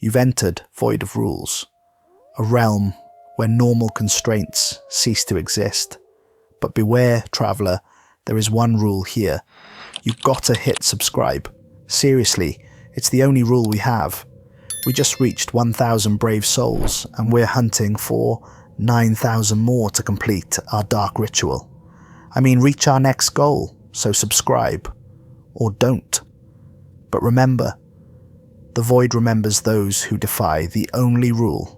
You've entered void of rules, a realm where normal constraints cease to exist. But beware, traveller, there is one rule here. You've got to hit subscribe. Seriously, it's the only rule we have. We just reached 1,000 brave souls, and we're hunting for 9,000 more to complete our dark ritual. I mean, reach our next goal, so subscribe. Or don't. But remember, the void remembers those who defy the only rule.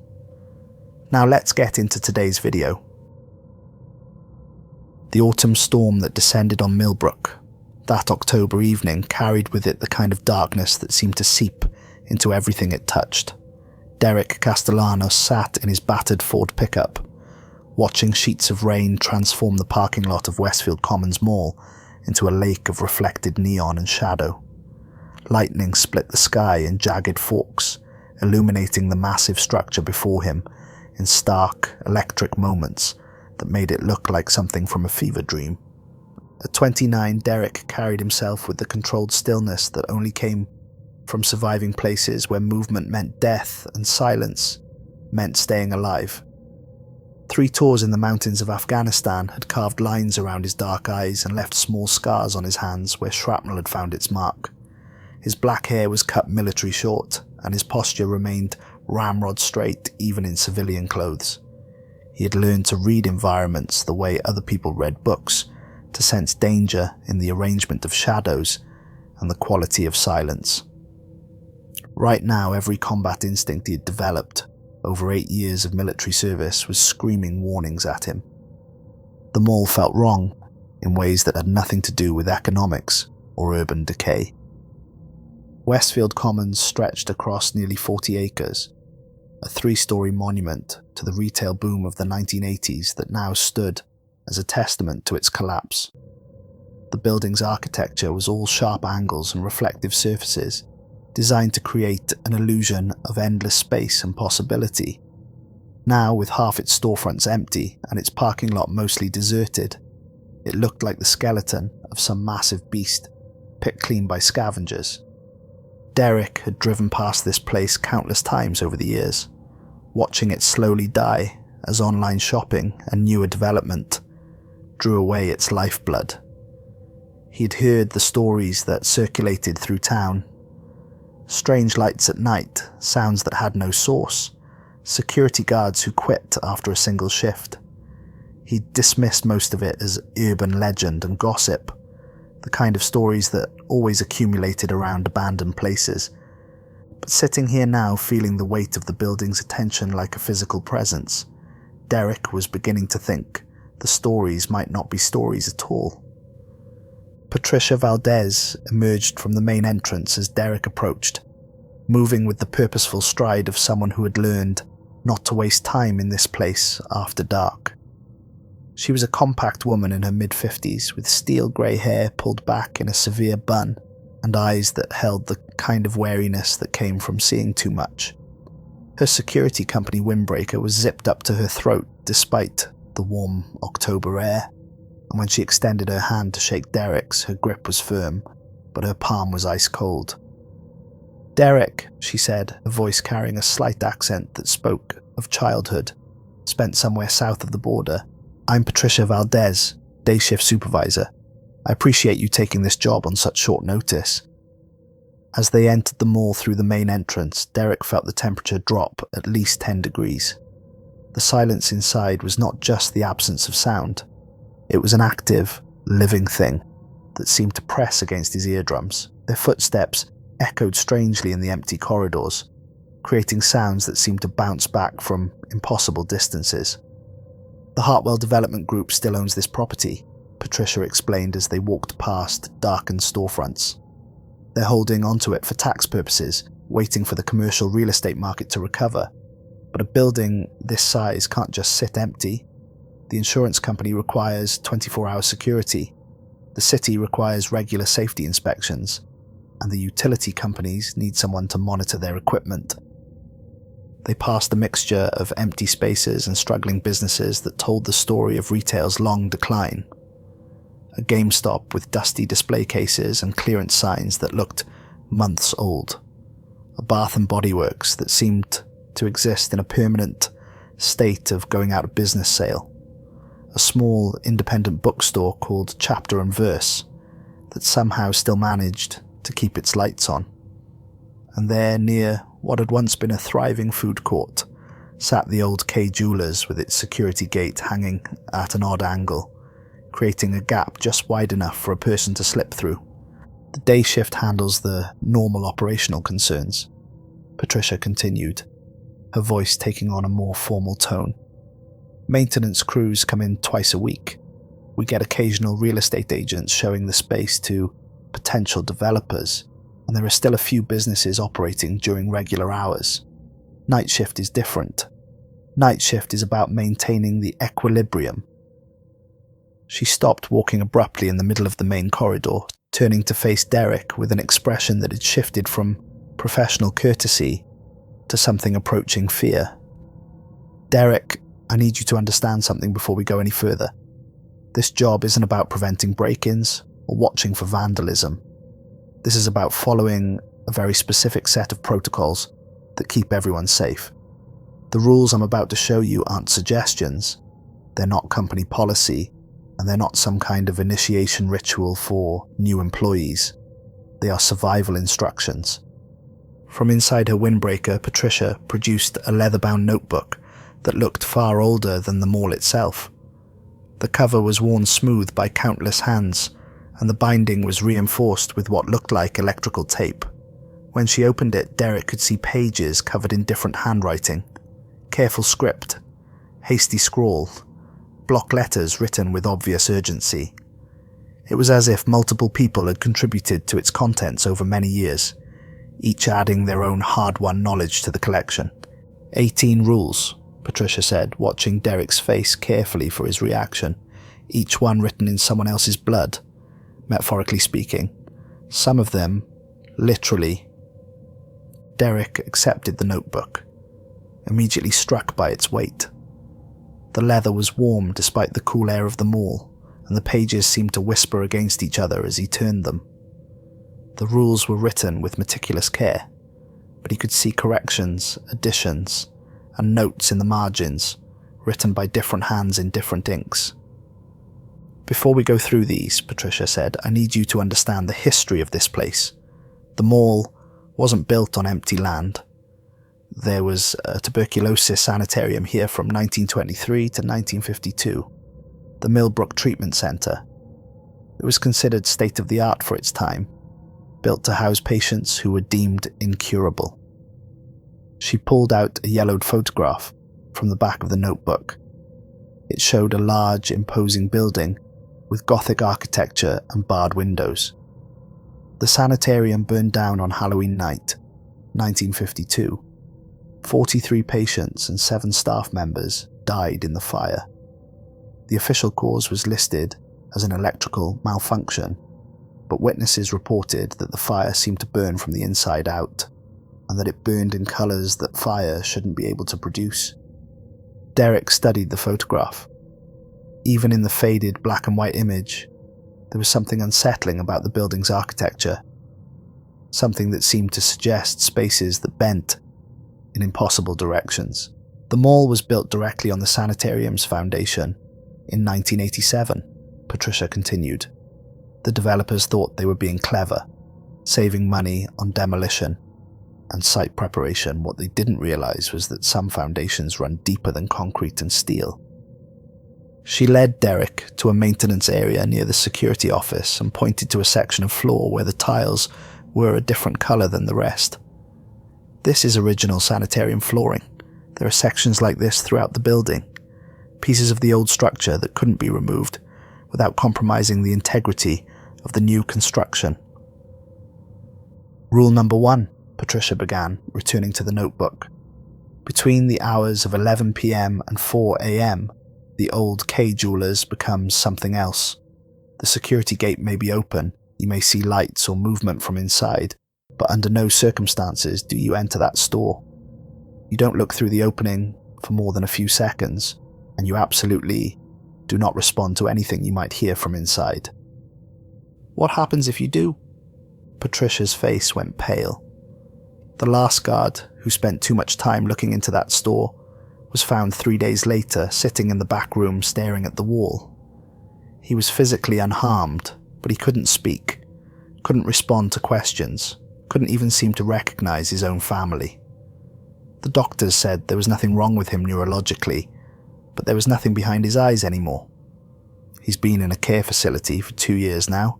Now let's get into today's video. The autumn storm that descended on Millbrook that October evening carried with it the kind of darkness that seemed to seep into everything it touched. Derek Castellanos sat in his battered Ford pickup, watching sheets of rain transform the parking lot of Westfield Commons Mall into a lake of reflected neon and shadow. Lightning split the sky in jagged forks, illuminating the massive structure before him in stark, electric moments that made it look like something from a fever dream. At 29, Derek carried himself with the controlled stillness that only came from surviving places where movement meant death and silence meant staying alive. 3 tours in the mountains of Afghanistan had carved lines around his dark eyes and left small scars on his hands where shrapnel had found its mark. His black hair was cut military short, and his posture remained ramrod straight even in civilian clothes. He had learned to read environments the way other people read books, to sense danger in the arrangement of shadows and the quality of silence. Right now, every combat instinct he had developed over 8 years of military service was screaming warnings at him. The mall felt wrong in ways that had nothing to do with economics or urban decay. Westfield Commons stretched across nearly 40 acres, a 3-story monument to the retail boom of the 1980s that now stood as a testament to its collapse. The building's architecture was all sharp angles and reflective surfaces, designed to create an illusion of endless space and possibility. Now, with half its storefronts empty and its parking lot mostly deserted, it looked like the skeleton of some massive beast, picked clean by scavengers. Derek had driven past this place countless times over the years, watching it slowly die as online shopping and newer development drew away its lifeblood. He'd heard the stories that circulated through town. Strange lights at night, sounds that had no source, security guards who quit after a single shift. He'd dismissed most of it as urban legend and gossip, the kind of stories that always accumulated around abandoned places. But sitting here now, feeling the weight of the building's attention like a physical presence, Derek was beginning to think the stories might not be stories at all. Patricia Valdez emerged from the main entrance as Derek approached, moving with the purposeful stride of someone who had learned not to waste time in this place after dark. She was a compact woman in her mid-50s, with steel grey hair pulled back in a severe bun, and eyes that held the kind of wariness that came from seeing too much. Her security company windbreaker was zipped up to her throat despite the warm October air, and when she extended her hand to shake Derek's, her grip was firm, but her palm was ice cold. "Derek," she said, a voice carrying a slight accent that spoke of childhood, spent somewhere south of the border. "I'm Patricia Valdez, day shift supervisor. I appreciate you taking this job on such short notice." As they entered the mall through the main entrance, Derek felt the temperature drop at least 10 degrees. The silence inside was not just the absence of sound. It was an active, living thing that seemed to press against his eardrums. Their footsteps echoed strangely in the empty corridors, creating sounds that seemed to bounce back from impossible distances. "The Hartwell Development Group still owns this property," Patricia explained as they walked past darkened storefronts. "They're holding onto it for tax purposes, waiting for the commercial real estate market to recover. But a building this size can't just sit empty. The insurance company requires 24-hour security, the city requires regular safety inspections, and the utility companies need someone to monitor their equipment." They passed a mixture of empty spaces and struggling businesses that told the story of retail's long decline. A GameStop with dusty display cases and clearance signs that looked months old. a bath and body works that seemed to exist in a permanent state of going out of business sale, a small independent bookstore called Chapter and Verse that somehow still managed to keep its lights on. And there, near what had once been a thriving food court, sat the old K Jewelers with its security gate hanging at an odd angle, creating a gap just wide enough for a person to slip through. The day shift handles the normal operational concerns, Patricia continued, her voice taking on a more formal tone. Maintenance crews come in twice a week. We get occasional real estate agents showing the space to potential developers, and there are still a few businesses operating during regular hours. Night shift is different. Night shift is about maintaining the equilibrium. She stopped walking abruptly in the middle of the main corridor, turning to face Derek with an expression that had shifted from professional courtesy to something approaching fear. Derek, I need you to understand something before we go any further. This job isn't about preventing break-ins or watching for vandalism. This is about following a very specific set of protocols that keep everyone safe. The rules I'm about to show you aren't suggestions. They're not company policy, and they're not some kind of initiation ritual for new employees. They are survival instructions. From inside her windbreaker, Patricia produced a leather-bound notebook that looked far older than the mall itself. The cover was worn smooth by countless hands, and the binding was reinforced with what looked like electrical tape. When she opened it, Derek could see pages covered in different handwriting, careful script, hasty scrawl, block letters written with obvious urgency. It was as if multiple people had contributed to its contents over many years, each adding their own hard-won knowledge to the collection. 18 rules, Patricia said, watching Derek's face carefully for his reaction, each one written in someone else's blood, metaphorically speaking. Some of them, literally. Derek accepted the notebook, immediately struck by its weight. The leather was warm despite the cool air of the mall, and the pages seemed to whisper against each other as he turned them. The rules were written with meticulous care, but he could see corrections, additions, and notes in the margins, written by different hands in different inks. Before we go through these, Patricia said, I need you to understand the history of this place. The mall wasn't built on empty land. There was a tuberculosis sanitarium here from 1923 to 1952, the Millbrook Treatment Centre. It was considered state-of-the-art for its time, built to house patients who were deemed incurable. She pulled out a yellowed photograph from the back of the notebook. It showed a large, imposing building with Gothic architecture and barred windows. The sanitarium burned down on Halloween night, 1952. 43 patients and 7 staff members died in the fire. The official cause was listed as an electrical malfunction, but witnesses reported that the fire seemed to burn from the inside out, and that it burned in colours that fire shouldn't be able to produce. Derek studied the photograph. Even in the faded black and white image, there was something unsettling about the building's architecture, something that seemed to suggest spaces that bent in impossible directions. The mall was built directly on the sanitarium's foundation in 1987, Patricia continued. The developers thought they were being clever, saving money on demolition and site preparation. What they didn't realize was that some foundations run deeper than concrete and steel. She led Derek to a maintenance area near the security office and pointed to a section of floor where the tiles were a different color than the rest. This is original sanitarium flooring. There are sections like this throughout the building, pieces of the old structure that couldn't be removed without compromising the integrity of the new construction. Rule number 1, Patricia began, returning to the notebook. Between the hours of 11 p.m. and 4 a.m., the old K Jewelers becomes something else. The security gate may be open, you may see lights or movement from inside, but under no circumstances do you enter that store. You don't look through the opening for more than a few seconds, and you absolutely do not respond to anything you might hear from inside. What happens if you do? Patricia's face went pale. The last guard, who spent too much time looking into that store, was found 3 days later sitting in the back room staring at the wall. He was physically unharmed, but he couldn't speak, couldn't respond to questions, couldn't even seem to recognize his own family. The doctors said there was nothing wrong with him neurologically, but there was nothing behind his eyes anymore. He's been in a care facility for 2 years now,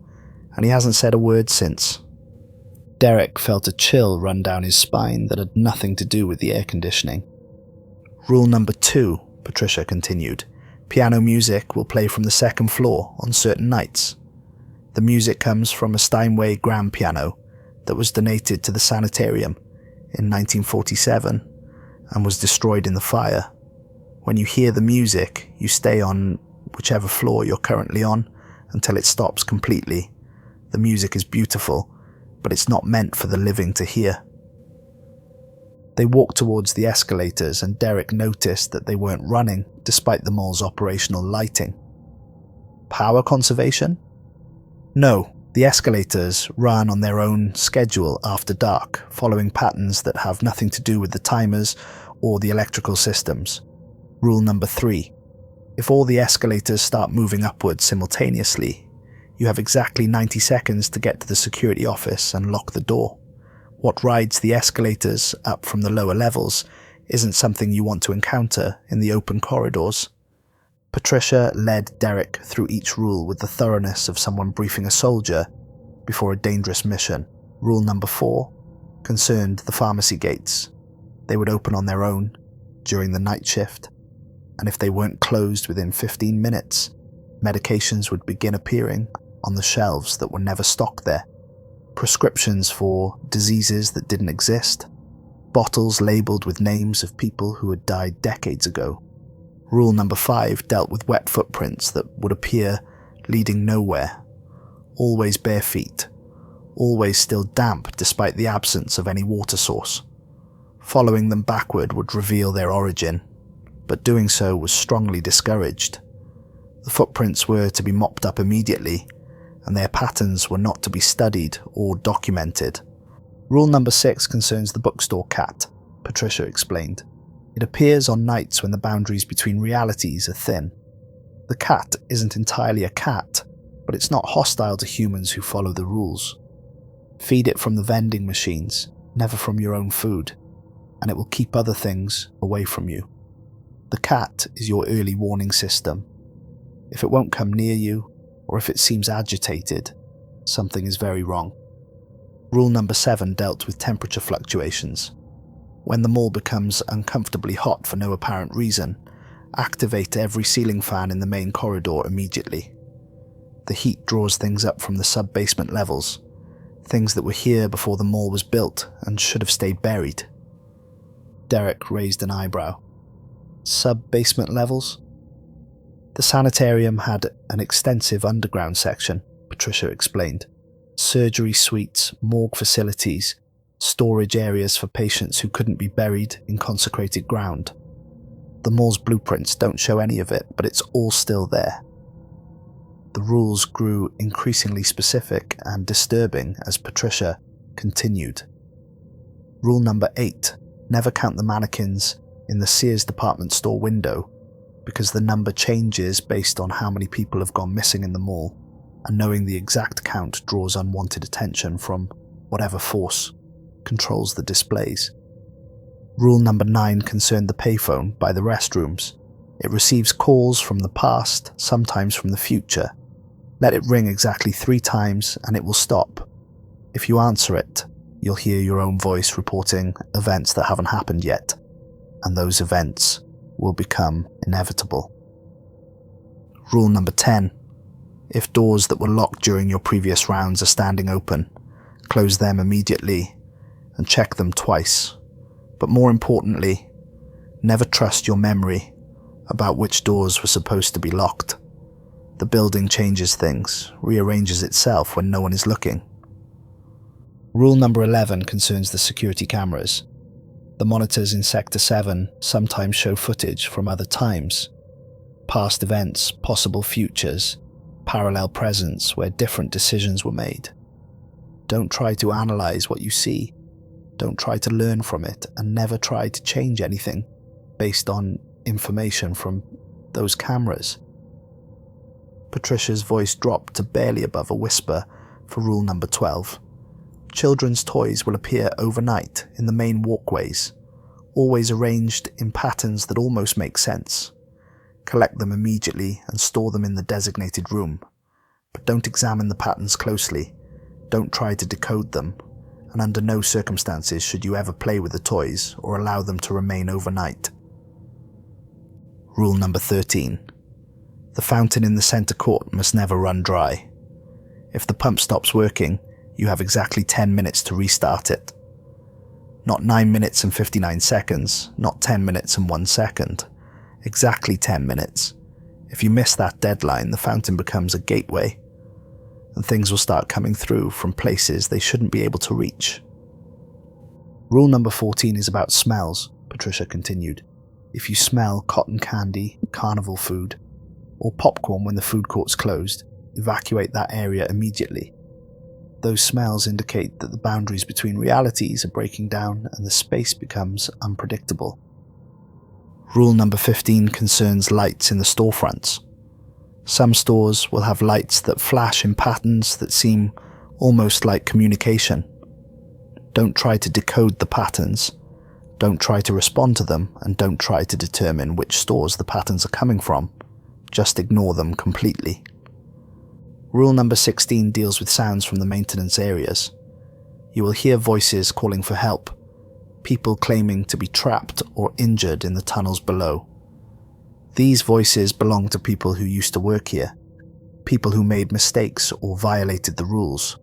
and he hasn't said a word since. Derek felt a chill run down his spine that had nothing to do with the air conditioning. Rule number 2, Patricia continued. Piano music will play from the second floor on certain nights. The music comes from a Steinway grand piano that was donated to the sanitarium in 1947 and was destroyed in the fire. When you hear the music, you stay on whichever floor you're currently on until it stops completely. The music is beautiful, but it's not meant for the living to hear. They walked towards the escalators and Derek noticed that they weren't running despite the mall's operational lighting. Power conservation? No, the escalators ran on their own schedule after dark, following patterns that have nothing to do with the timers or the electrical systems. Rule number 3. If all the escalators start moving upwards simultaneously, you have exactly 90 seconds to get to the security office and lock the door. What rides the escalators up from the lower levels isn't something you want to encounter in the open corridors. Patricia led Derek through each rule with the thoroughness of someone briefing a soldier before a dangerous mission. Rule number 4 concerned the pharmacy gates. They would open on their own during the night shift, and if they weren't closed within 15 minutes, medications would begin appearing on the shelves that were never stocked there. Prescriptions for diseases that didn't exist, bottles labelled with names of people who had died decades ago. Rule number 5 dealt with wet footprints that would appear leading nowhere, always bare feet, always still damp despite the absence of any water source. Following them backward would reveal their origin, but doing so was strongly discouraged. The footprints were to be mopped up immediately, and their patterns were not to be studied or documented. Rule number 6 concerns the bookstore cat, Patricia explained. It appears on nights when the boundaries between realities are thin. The cat isn't entirely a cat, but it's not hostile to humans who follow the rules. Feed it from the vending machines, never from your own food, and it will keep other things away from you. The cat is your early warning system. If it won't come near you, or if it seems agitated, something is very wrong. Rule number 7 dealt with temperature fluctuations. When the mall becomes uncomfortably hot for no apparent reason, activate every ceiling fan in the main corridor immediately. The heat draws things up from the sub-basement levels, things that were here before the mall was built and should have stayed buried. Derek raised an eyebrow. Sub-basement levels? The sanitarium had an extensive underground section, Patricia explained. Surgery suites, morgue facilities, storage areas for patients who couldn't be buried in consecrated ground. The mall's blueprints don't show any of it, but it's all still there. The rules grew increasingly specific and disturbing as Patricia continued. Rule number 8, never count the mannequins in the Sears department store window, because the number changes based on how many people have gone missing in the mall, and knowing the exact count draws unwanted attention from whatever force controls the displays. Rule number 9 concerned the payphone by the restrooms. It receives calls from the past, sometimes from the future. Let it ring exactly 3 times and it will stop. If you answer it, you'll hear your own voice reporting events that haven't happened yet, and those events will become inevitable. Rule number 10. If doors that were locked during your previous rounds are standing open, close them immediately and check them twice. But more importantly, never trust your memory about which doors were supposed to be locked. The building changes things, rearranges itself when no one is looking. Rule number 11 concerns the security cameras. The monitors in Sector 7 sometimes show footage from other times. Past events, possible futures, parallel presents where different decisions were made. Don't try to analyze what you see. Don't try to learn from it, and never try to change anything based on information from those cameras. Patricia's voice dropped to barely above a whisper for rule number 12. Children's toys will appear overnight in the main walkways, always arranged in patterns that almost make sense. Collect them immediately and store them in the designated room. But don't examine the patterns closely, don't try to decode them, and under no circumstances should you ever play with the toys or allow them to remain overnight. Rule number 13. The fountain in the centre court must never run dry. If the pump stops working, you have exactly 10 minutes to restart it. Not 9 minutes and 59 seconds, not 10 minutes and 1 second. Exactly 10 minutes. If you miss that deadline, the fountain becomes a gateway, and things will start coming through from places they shouldn't be able to reach. Rule number 14 is about smells, Patricia continued. If you smell cotton candy, carnival food, or popcorn when the food court's closed, evacuate that area immediately. Those smells indicate that the boundaries between realities are breaking down and the space becomes unpredictable. Rule number 15 concerns lights in the storefronts. Some stores will have lights that flash in patterns that seem almost like communication. Don't try to decode the patterns, don't try to respond to them, and don't try to determine which stores the patterns are coming from. Just ignore them completely. Rule number 16 deals with sounds from the maintenance areas. You will hear voices calling for help, people claiming to be trapped or injured in the tunnels below. These voices belong to people who used to work here, people who made mistakes or violated the rules.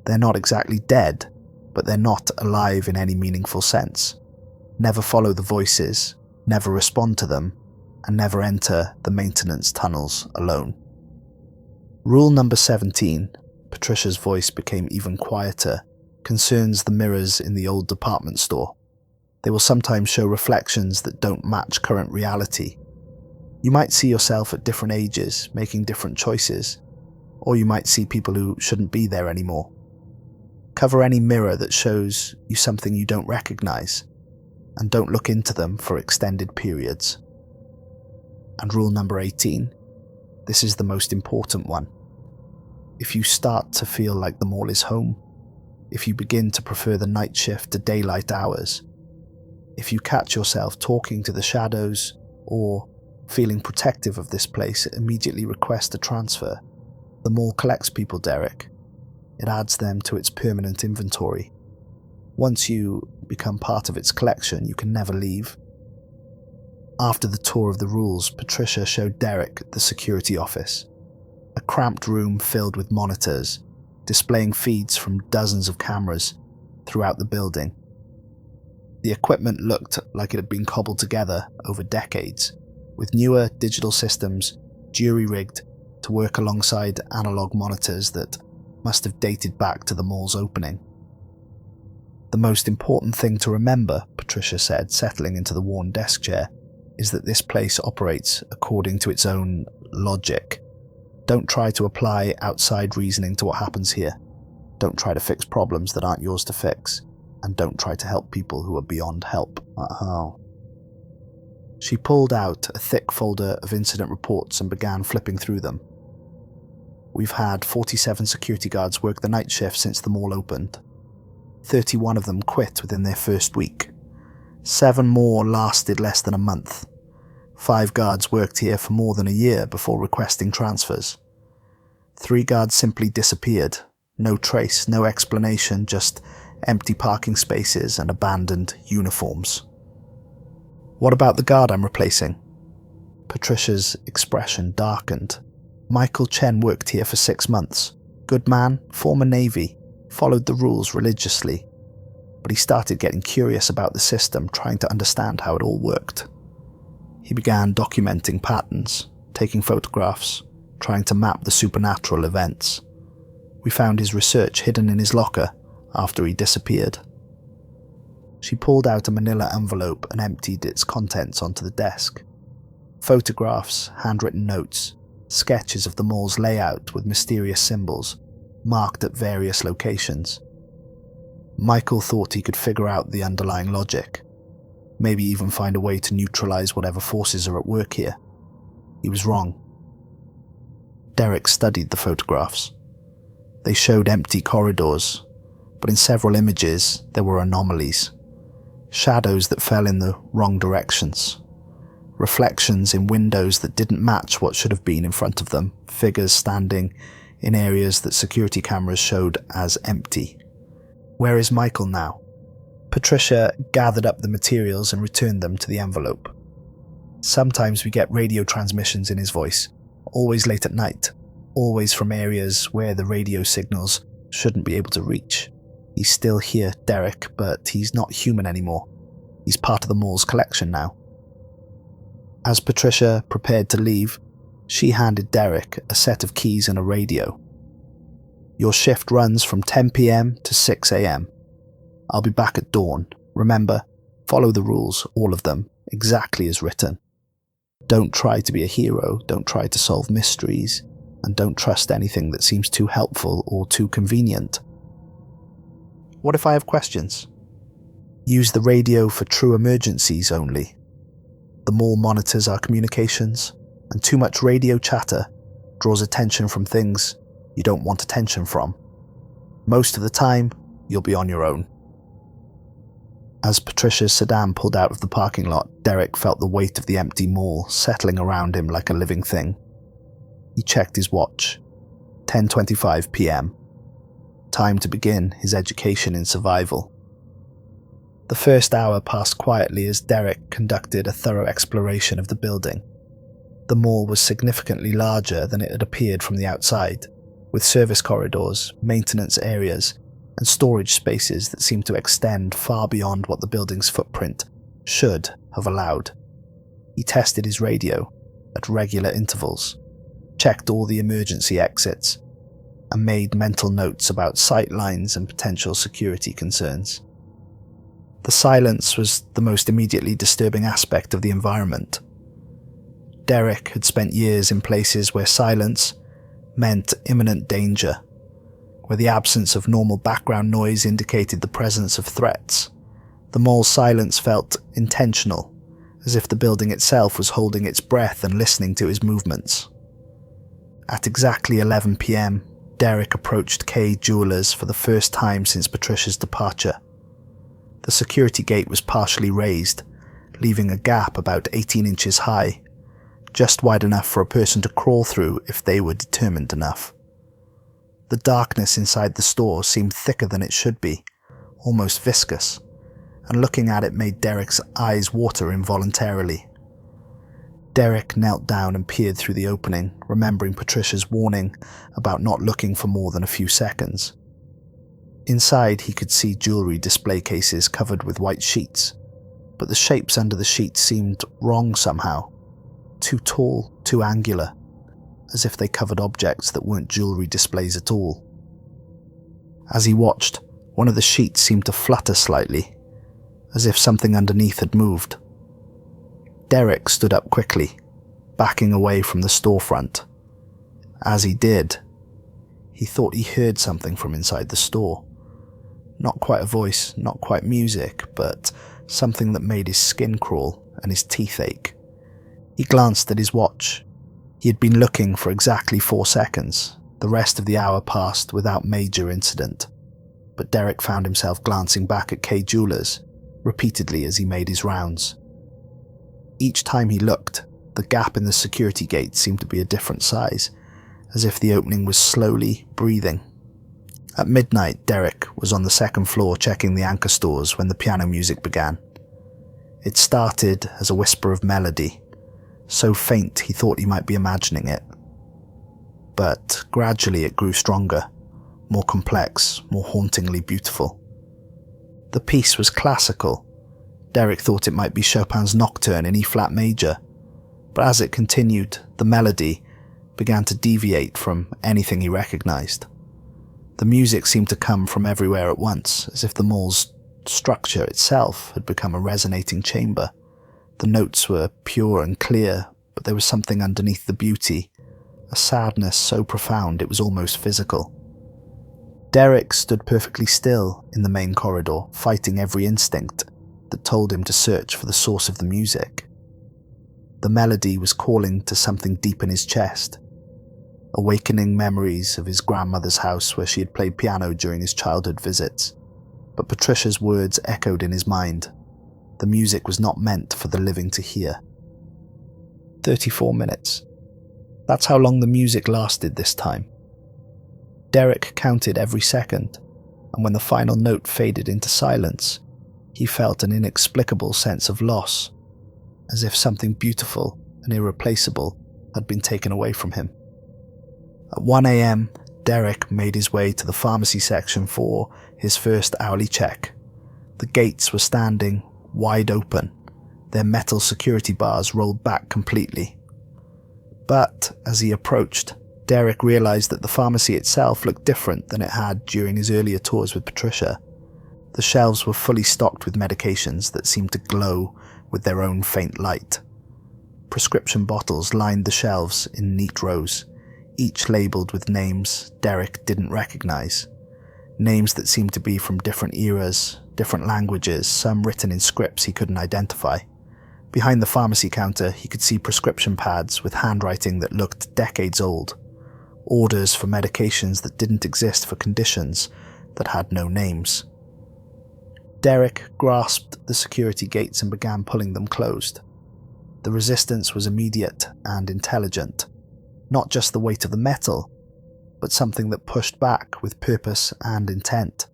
They're not exactly dead, but they're not alive in any meaningful sense. Never follow the voices, never respond to them, and never enter the maintenance tunnels alone. Rule number 17, Patricia's voice became even quieter, concerns the mirrors in the old department store. They will sometimes show reflections that don't match current reality. You might see yourself at different ages, making different choices, or you might see people who shouldn't be there anymore. Cover any mirror that shows you something you don't recognize, and don't look into them for extended periods. And rule number 18, this is the most important one. If you start to feel like the mall is home, if you begin to prefer the night shift to daylight hours, if you catch yourself talking to the shadows or feeling protective of this place, immediately request a transfer. The mall collects people, Derek. It adds them to its permanent inventory. Once you become part of its collection, you can never leave. After the tour of the rules, Patricia showed Derek the security office. A cramped room filled with monitors, displaying feeds from dozens of cameras throughout the building. The equipment looked like it had been cobbled together over decades, with newer digital systems jury-rigged to work alongside analog monitors that must have dated back to the mall's opening. The most important thing to remember, Patricia said, settling into the worn desk chair, is that this place operates according to its own logic. Don't try to apply outside reasoning to what happens here. Don't try to fix problems that aren't yours to fix. And don't try to help people who are beyond help. She pulled out a thick folder of incident reports and began flipping through them. We've had 47 security guards work the night shift since the mall opened. 31 of them quit within their first week. 7 more lasted less than a month. 5 guards worked here for more than a year before requesting transfers. 3 guards simply disappeared. No trace, no explanation, just empty parking spaces and abandoned uniforms. What about the guard I'm replacing? Patricia's expression darkened. Michael Chen worked here for 6 months. Good man, former Navy, followed the rules religiously. But he started getting curious about the system, trying to understand how it all worked. He began documenting patterns, taking photographs, trying to map the supernatural events. We found his research hidden in his locker after he disappeared. She pulled out a manila envelope and emptied its contents onto the desk. Photographs, handwritten notes, sketches of the mall's layout with mysterious symbols, marked at various locations. Michael thought he could figure out the underlying logic, maybe even find a way to neutralize whatever forces are at work here. He was wrong. Derek studied the photographs. They showed empty corridors, but in several images there were anomalies. Shadows that fell in the wrong directions. Reflections in windows that didn't match what should have been in front of them. Figures standing in areas that security cameras showed as empty. Where is Michael now? Patricia gathered up the materials and returned them to the envelope. Sometimes we get radio transmissions in his voice, always late at night, always from areas where the radio signals shouldn't be able to reach. He's still here, Derek, but he's not human anymore. He's part of the mall's collection now. As Patricia prepared to leave, she handed Derek a set of keys and a radio. Your shift runs from 10 p.m. to 6 a.m. I'll be back at dawn. Remember, follow the rules, all of them, exactly as written. Don't try to be a hero, don't try to solve mysteries, and don't trust anything that seems too helpful or too convenient. What if I have questions? Use the radio for true emergencies only. The mall monitors our communications, and too much radio chatter draws attention from things you don't want attention from. Most of the time, you'll be on your own. As Patricia's sedan pulled out of the parking lot, Derek felt the weight of the empty mall settling around him like a living thing. He checked his watch. 10:25 p.m. Time to begin his education in survival. The first hour passed quietly as Derek conducted a thorough exploration of the building. The mall was significantly larger than it had appeared from the outside, with service corridors, maintenance areas, and storage spaces that seemed to extend far beyond what the building's footprint should have allowed. He tested his radio at regular intervals, checked all the emergency exits, and made mental notes about sight lines and potential security concerns. The silence was the most immediately disturbing aspect of the environment. Derek had spent years in places where silence meant imminent danger, where the absence of normal background noise indicated the presence of threats. The mall's silence felt intentional, as if the building itself was holding its breath and listening to his movements. At exactly 11 p.m, Derek approached Kay Jewelers for the first time since Patricia's departure. The security gate was partially raised, leaving a gap about 18 inches high, just wide enough for a person to crawl through if they were determined enough. The darkness inside the store seemed thicker than it should be, almost viscous, and looking at it made Derek's eyes water involuntarily. Derek knelt down and peered through the opening, remembering Patricia's warning about not looking for more than a few seconds. Inside, he could see jewelry display cases covered with white sheets, but the shapes under the sheets seemed wrong somehow. Too tall, too angular, as if they covered objects that weren't jewelry displays at all. As he watched, one of the sheets seemed to flutter slightly, as if something underneath had moved. Derek stood up quickly, backing away from the storefront. As he did, he thought he heard something from inside the store. Not quite a voice, not quite music, but something that made his skin crawl and his teeth ache. He glanced at his watch. He had been looking for exactly 4 seconds. The rest of the hour passed without major incident. But Derek found himself glancing back at Kay Jewelers repeatedly as he made his rounds. Each time he looked, the gap in the security gate seemed to be a different size, as if the opening was slowly breathing. At midnight, Derek was on the second floor checking the anchor stores when the piano music began. It started as a whisper of melody, so faint he thought he might be imagining it. But gradually it grew stronger, more complex, more hauntingly beautiful. The piece was classical. Derek thought it might be Chopin's Nocturne in E-flat major, but as it continued, the melody began to deviate from anything he recognized. The music seemed to come from everywhere at once, as if the mall's structure itself had become a resonating chamber. The notes were pure and clear, but there was something underneath the beauty, a sadness so profound it was almost physical. Derek stood perfectly still in the main corridor, fighting every instinct that told him to search for the source of the music. The melody was calling to something deep in his chest, awakening memories of his grandmother's house where she had played piano during his childhood visits. But Patricia's words echoed in his mind. The music was not meant for the living to hear. 34 minutes. That's how long the music lasted this time. Derek counted every second, and when the final note faded into silence, he felt an inexplicable sense of loss, as if something beautiful and irreplaceable had been taken away from him. At 1 a.m, Derek made his way to the pharmacy section for his first hourly check. The gates were standing wide open, their metal security bars rolled back completely. But as he approached, Derek realized that the pharmacy itself looked different than it had during his earlier tours with Patricia. The shelves were fully stocked with medications that seemed to glow with their own faint light. Prescription bottles lined the shelves in neat rows, each labelled with names Derek didn't recognize. Names that seemed to be from different eras, different languages, some written in scripts he couldn't identify. Behind the pharmacy counter, he could see prescription pads with handwriting that looked decades old. Orders for medications that didn't exist for conditions that had no names. Derek grasped the security gates and began pulling them closed. The resistance was immediate and intelligent. Not just the weight of the metal, but something that pushed back with purpose and intent.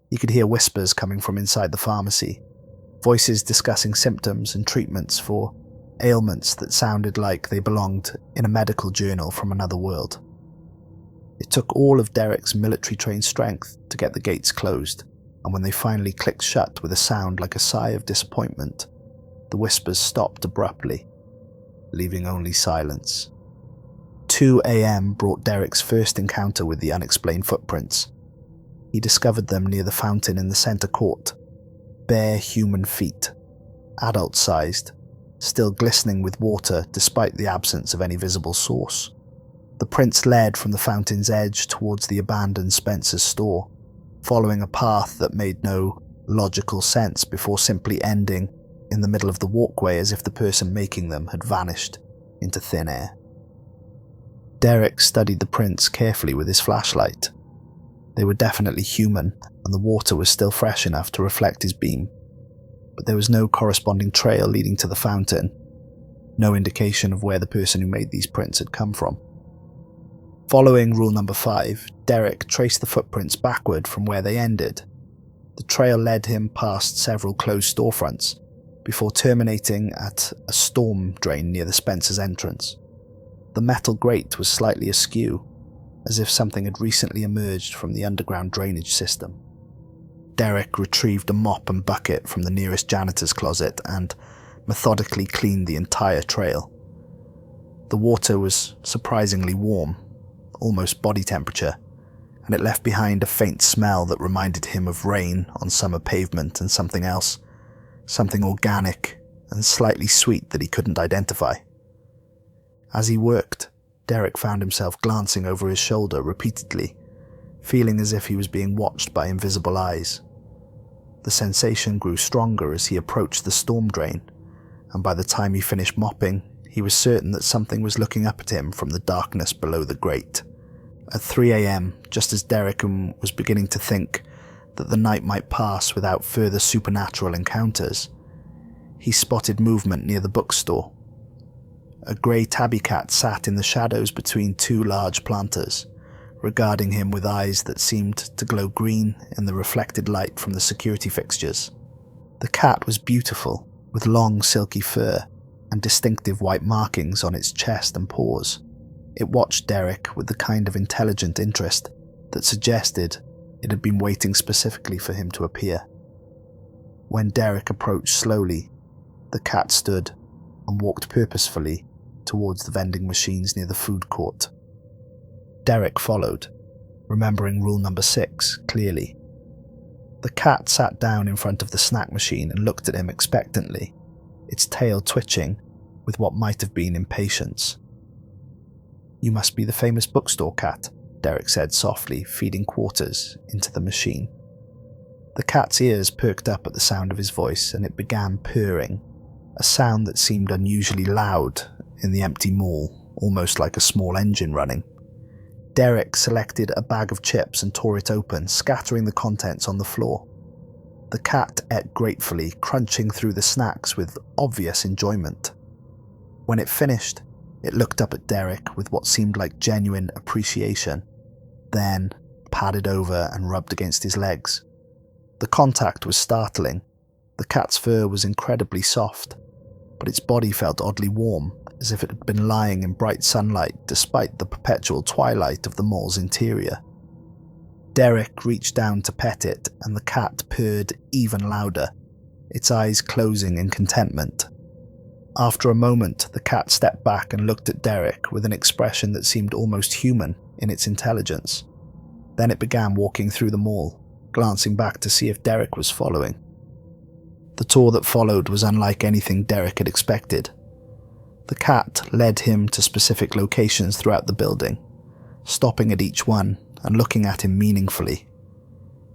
He could hear whispers coming from inside the pharmacy, voices discussing symptoms and treatments for ailments that sounded like they belonged in a medical journal from another world. It took all of Derek's military-trained strength to get the gates closed, and when they finally clicked shut with a sound like a sigh of disappointment, the whispers stopped abruptly, leaving only silence. 2 a.m. brought Derek's first encounter with the unexplained footprints. He discovered them near the fountain in the center court. Bare human feet, adult-sized, still glistening with water despite the absence of any visible source. The prints led from the fountain's edge towards the abandoned Spencer's store, following a path that made no logical sense before simply ending in the middle of the walkway as if the person making them had vanished into thin air. Derek studied the prints carefully with his flashlight. They were definitely human, and the water was still fresh enough to reflect his beam, but there was no corresponding trail leading to the fountain, no indication of where the person who made these prints had come from. Following rule number 5, Derek traced the footprints backward from where they ended. The trail led him past several closed storefronts, before terminating at a storm drain near the Spencer's entrance. The metal grate was slightly askew, as if something had recently emerged from the underground drainage system. Derek retrieved a mop and bucket from the nearest janitor's closet and methodically cleaned the entire trail. The water was surprisingly warm, almost body temperature, and it left behind a faint smell that reminded him of rain on summer pavement and something else, something organic and slightly sweet that he couldn't identify. As he worked, Derek found himself glancing over his shoulder repeatedly, feeling as if he was being watched by invisible eyes. The sensation grew stronger as he approached the storm drain, and by the time he finished mopping, he was certain that something was looking up at him from the darkness below the grate. At 3 a.m, just as Derek was beginning to think that the night might pass without further supernatural encounters, he spotted movement near the bookstore. A grey tabby cat sat in the shadows between two large planters, regarding him with eyes that seemed to glow green in the reflected light from the security fixtures. The cat was beautiful, with long silky fur and distinctive white markings on its chest and paws. It watched Derek with the kind of intelligent interest that suggested it had been waiting specifically for him to appear. When Derek approached slowly, the cat stood and walked purposefully towards the vending machines near the food court. Derek followed, remembering rule number 6 clearly. The cat sat down in front of the snack machine and looked at him expectantly, its tail twitching with what might have been impatience. "You must be the famous bookstore cat," Derek said softly, feeding quarters into the machine. The cat's ears perked up at the sound of his voice, and it began purring, a sound that seemed unusually loud in the empty mall, almost like a small engine running. Derek selected a bag of chips and tore it open, scattering the contents on the floor. The cat ate gratefully, crunching through the snacks with obvious enjoyment. When it finished, it looked up at Derek with what seemed like genuine appreciation, then padded over and rubbed against his legs. The contact was startling. The cat's fur was incredibly soft, but its body felt oddly warm, as if it had been lying in bright sunlight despite the perpetual twilight of the mall's interior. Derek reached down to pet it, and the cat purred even louder, its eyes closing in contentment. After a moment, the cat stepped back and looked at Derek with an expression that seemed almost human in its intelligence. Then it began walking through the mall, glancing back to see if Derek was following. The tour that followed was unlike anything Derek had expected. The cat led him to specific locations throughout the building, stopping at each one and looking at him meaningfully.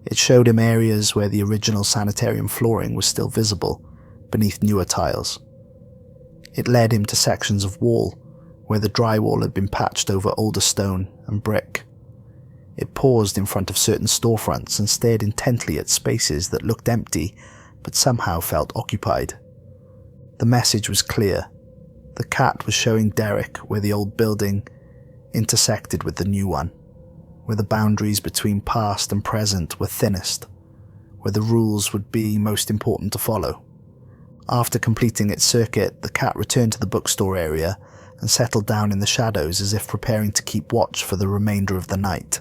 It showed him areas where the original sanitarium flooring was still visible beneath newer tiles. It led him to sections of wall where the drywall had been patched over older stone and brick. It paused in front of certain storefronts and stared intently at spaces that looked empty but somehow felt occupied. The message was clear. The cat was showing Derek where the old building intersected with the new one, where the boundaries between past and present were thinnest, where the rules would be most important to follow. After completing its circuit, the cat returned to the bookstore area and settled down in the shadows as if preparing to keep watch for the remainder of the night.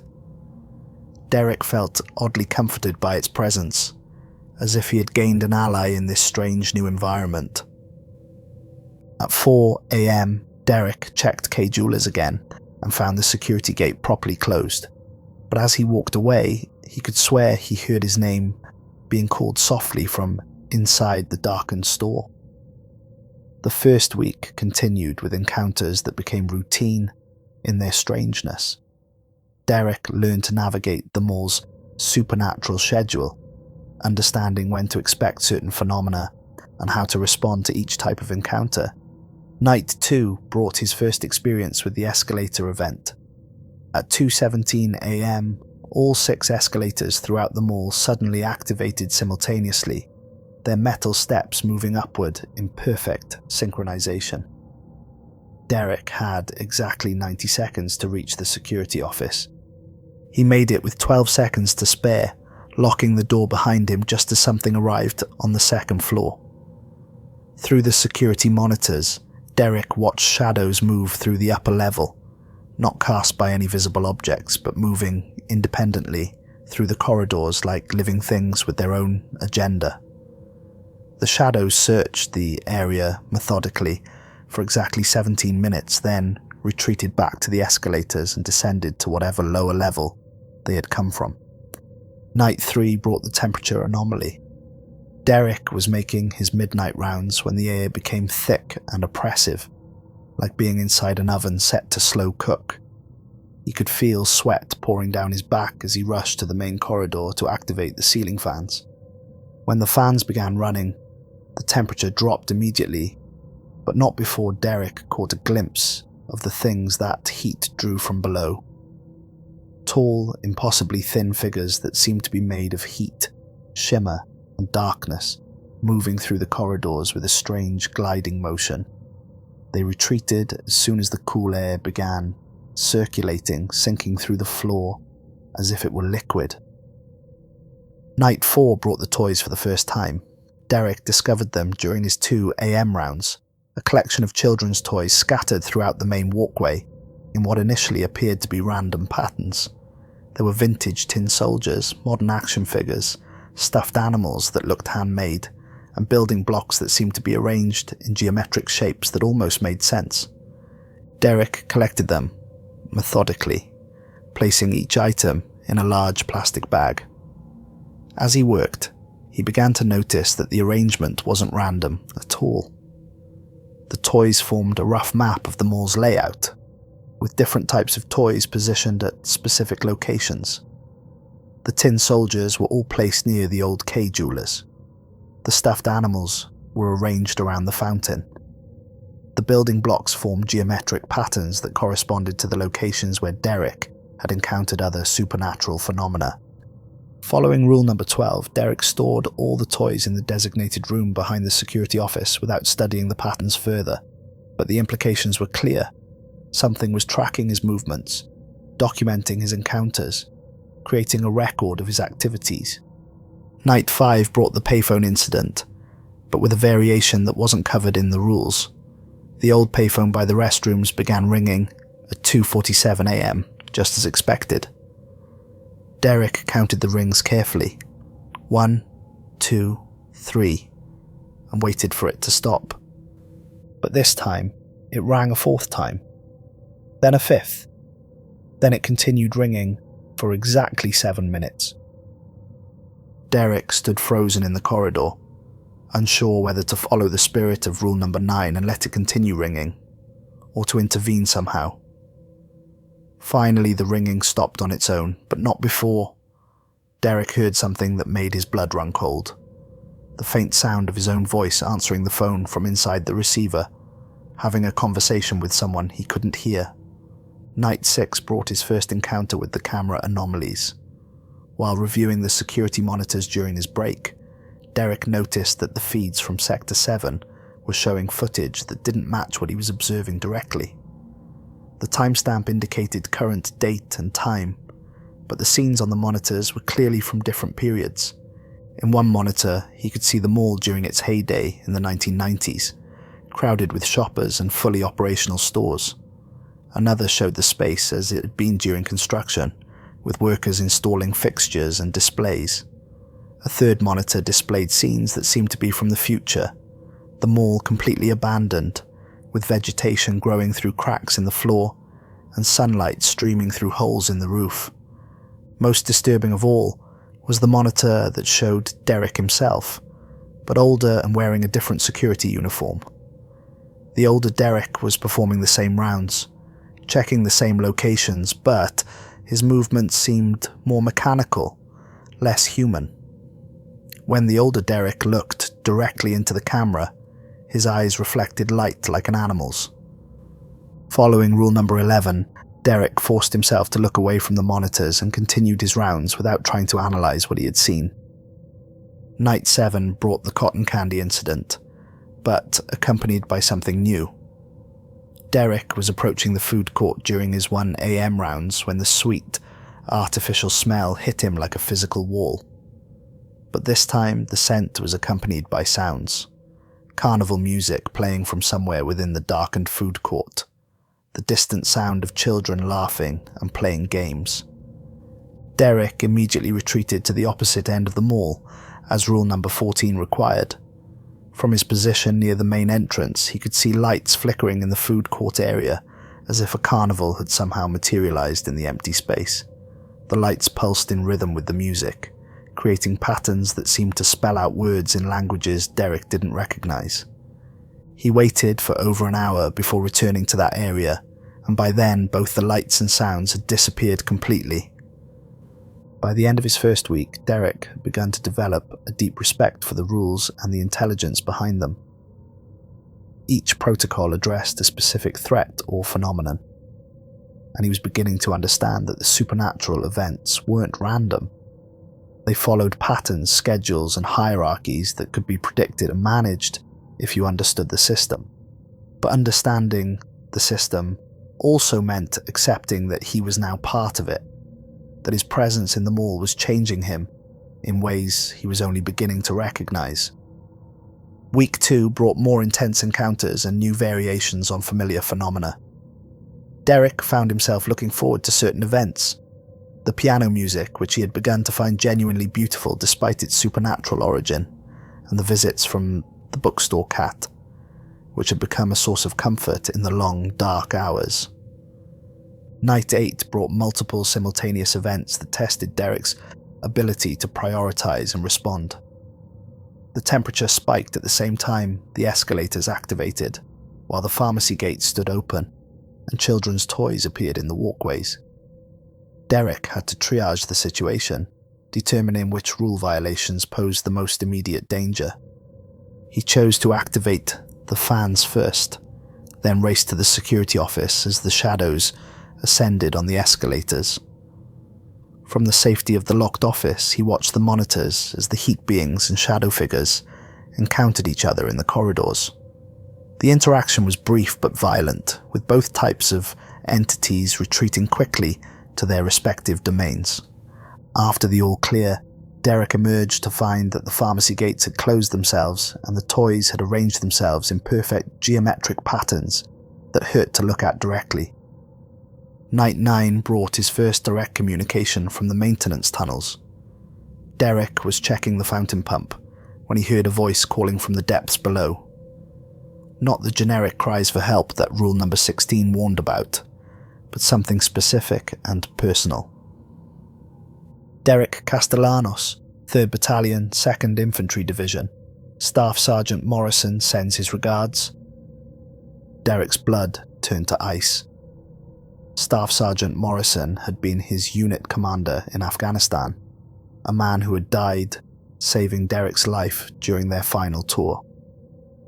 Derek felt oddly comforted by its presence, as if he had gained an ally in this strange new environment. At 4 a.m, Derek checked K Jewelers again and found the security gate properly closed, but as he walked away, he could swear he heard his name being called softly from inside the darkened store. The first week continued with encounters that became routine in their strangeness. Derek learned to navigate the mall's supernatural schedule, understanding when to expect certain phenomena and how to respond to each type of encounter. Night 2 brought his first experience with the escalator event. At 2:17 a.m, all 6 escalators throughout the mall suddenly activated simultaneously, their metal steps moving upward in perfect synchronization. Derek had exactly 90 seconds to reach the security office. He made it with 12 seconds to spare, locking the door behind him just as something arrived on the second floor. Through the security monitors, Derek watched shadows move through the upper level, not cast by any visible objects, but moving independently through the corridors like living things with their own agenda. The shadows searched the area methodically for exactly 17 minutes, then retreated back to the escalators and descended to whatever lower level they had come from. Night 3 brought the temperature anomaly. Derek was making his midnight rounds when the air became thick and oppressive, like being inside an oven set to slow cook. He could feel sweat pouring down his back as he rushed to the main corridor to activate the ceiling fans. When the fans began running, the temperature dropped immediately, but not before Derek caught a glimpse of the things that heat drew from below. Tall, impossibly thin figures that seemed to be made of heat, shimmer, and darkness, moving through the corridors with a strange gliding motion. They retreated as soon as the cool air began circulating, sinking through the floor as if it were liquid. Night 4 brought the toys for the first time. Derek discovered them during his 2 a.m. rounds, a collection of children's toys scattered throughout the main walkway in what initially appeared to be random patterns. There were vintage tin soldiers, modern action figures, stuffed animals that looked handmade, and building blocks that seemed to be arranged in geometric shapes that almost made sense. Derek collected them, methodically, placing each item in a large plastic bag. As he worked, he began to notice that the arrangement wasn't random at all. The toys formed a rough map of the mall's layout, with different types of toys positioned at specific locations. The tin soldiers were all placed near the old K jewelers. The stuffed animals were arranged around the fountain. The building blocks formed geometric patterns that corresponded to the locations where Derek had encountered other supernatural phenomena. Following rule number 12, Derek stored all the toys in the designated room behind the security office without studying the patterns further, but the implications were clear. Something was tracking his movements, documenting his encounters, creating a record of his activities. Night 5 brought the payphone incident, but with a variation that wasn't covered in the rules. The old payphone by the restrooms began ringing at 2:47 a.m, just as expected. Derek counted the rings carefully. 1, 2, 3, and waited for it to stop. But this time, it rang a fourth time, then a fifth. Then it continued ringing for exactly 7 minutes. Derek stood frozen in the corridor, unsure whether to follow the spirit of rule number 9 and let it continue ringing, or to intervene somehow. Finally, the ringing stopped on its own, but not before. Derek heard something that made his blood run cold. The faint sound of his own voice answering the phone from inside the receiver, having a conversation with someone he couldn't hear. Night 6 brought his first encounter with the camera anomalies. While reviewing the security monitors during his break, Derek noticed that the feeds from Sector 7 were showing footage that didn't match what he was observing directly. The timestamp indicated current date and time, but the scenes on the monitors were clearly from different periods. In one monitor, he could see the mall during its heyday in the 1990s, crowded with shoppers and fully operational stores. Another showed the space as it had been during construction, with workers installing fixtures and displays. A third monitor displayed scenes that seemed to be from the future, the mall completely abandoned, with vegetation growing through cracks in the floor and sunlight streaming through holes in the roof. Most disturbing of all was the monitor that showed Derek himself, but older and wearing a different security uniform. The older Derek was performing the same rounds, checking the same locations, but his movements seemed more mechanical, less human. When the older Derek looked directly into the camera, his eyes reflected light like an animal's. Following rule number 11, Derek forced himself to look away from the monitors and continued his rounds without trying to analyze what he had seen. Night 7 brought the cotton candy incident, but accompanied by something new. Derek was approaching the food court during his 1 a.m. rounds when the sweet, artificial smell hit him like a physical wall. But this time, the scent was accompanied by sounds. Carnival music playing from somewhere within the darkened food court. The distant sound of children laughing and playing games. Derek immediately retreated to the opposite end of the mall, as rule number 14 required. From his position near the main entrance, he could see lights flickering in the food court area, as if a carnival had somehow materialized in the empty space. The lights pulsed in rhythm with the music, creating patterns that seemed to spell out words in languages Derek didn't recognize. He waited for over an hour before returning to that area, and by then both the lights and sounds had disappeared completely. By the end of his first week, Derek had begun to develop a deep respect for the rules and the intelligence behind them. Each protocol addressed a specific threat or phenomenon, and he was beginning to understand that the supernatural events weren't random. They followed patterns, schedules, and hierarchies that could be predicted and managed if you understood the system. But understanding the system also meant accepting that he was now part of it, that his presence in the mall was changing him in ways he was only beginning to recognize. Week 2 brought more intense encounters and new variations on familiar phenomena. Derek found himself looking forward to certain events. The piano music, which he had begun to find genuinely beautiful despite its supernatural origin, and the visits from the bookstore cat, which had become a source of comfort in the long, dark hours. Night 8 brought multiple simultaneous events that tested Derek's ability to prioritize and respond. The temperature spiked at the same time the escalators activated, while the pharmacy gates stood open. and children's toys appeared in the walkways. Derek had to triage the situation, determining which rule violations posed the most immediate danger. He chose to activate the fans first, then raced to the security office as the shadows ascended on the escalators. From the safety of the locked office, he watched the monitors as the heat beings and shadow figures encountered each other in the corridors. The interaction was brief but violent, with both types of entities retreating quickly to their respective domains. After the all clear, Derek emerged to find that the pharmacy gates had closed themselves and the toys had arranged themselves in perfect geometric patterns that hurt to look at directly. Night 9 brought his first direct communication from the maintenance tunnels. Derek was checking the fountain pump when he heard a voice calling from the depths below. Not the generic cries for help that rule number 16 warned about, but something specific and personal. Derek Castellanos, 3rd Battalion, 2nd Infantry Division. Staff Sergeant Morrison sends his regards. Derek's blood turned to ice. Staff Sergeant Morrison had been his unit commander in Afghanistan, a man who had died, saving Derek's life during their final tour.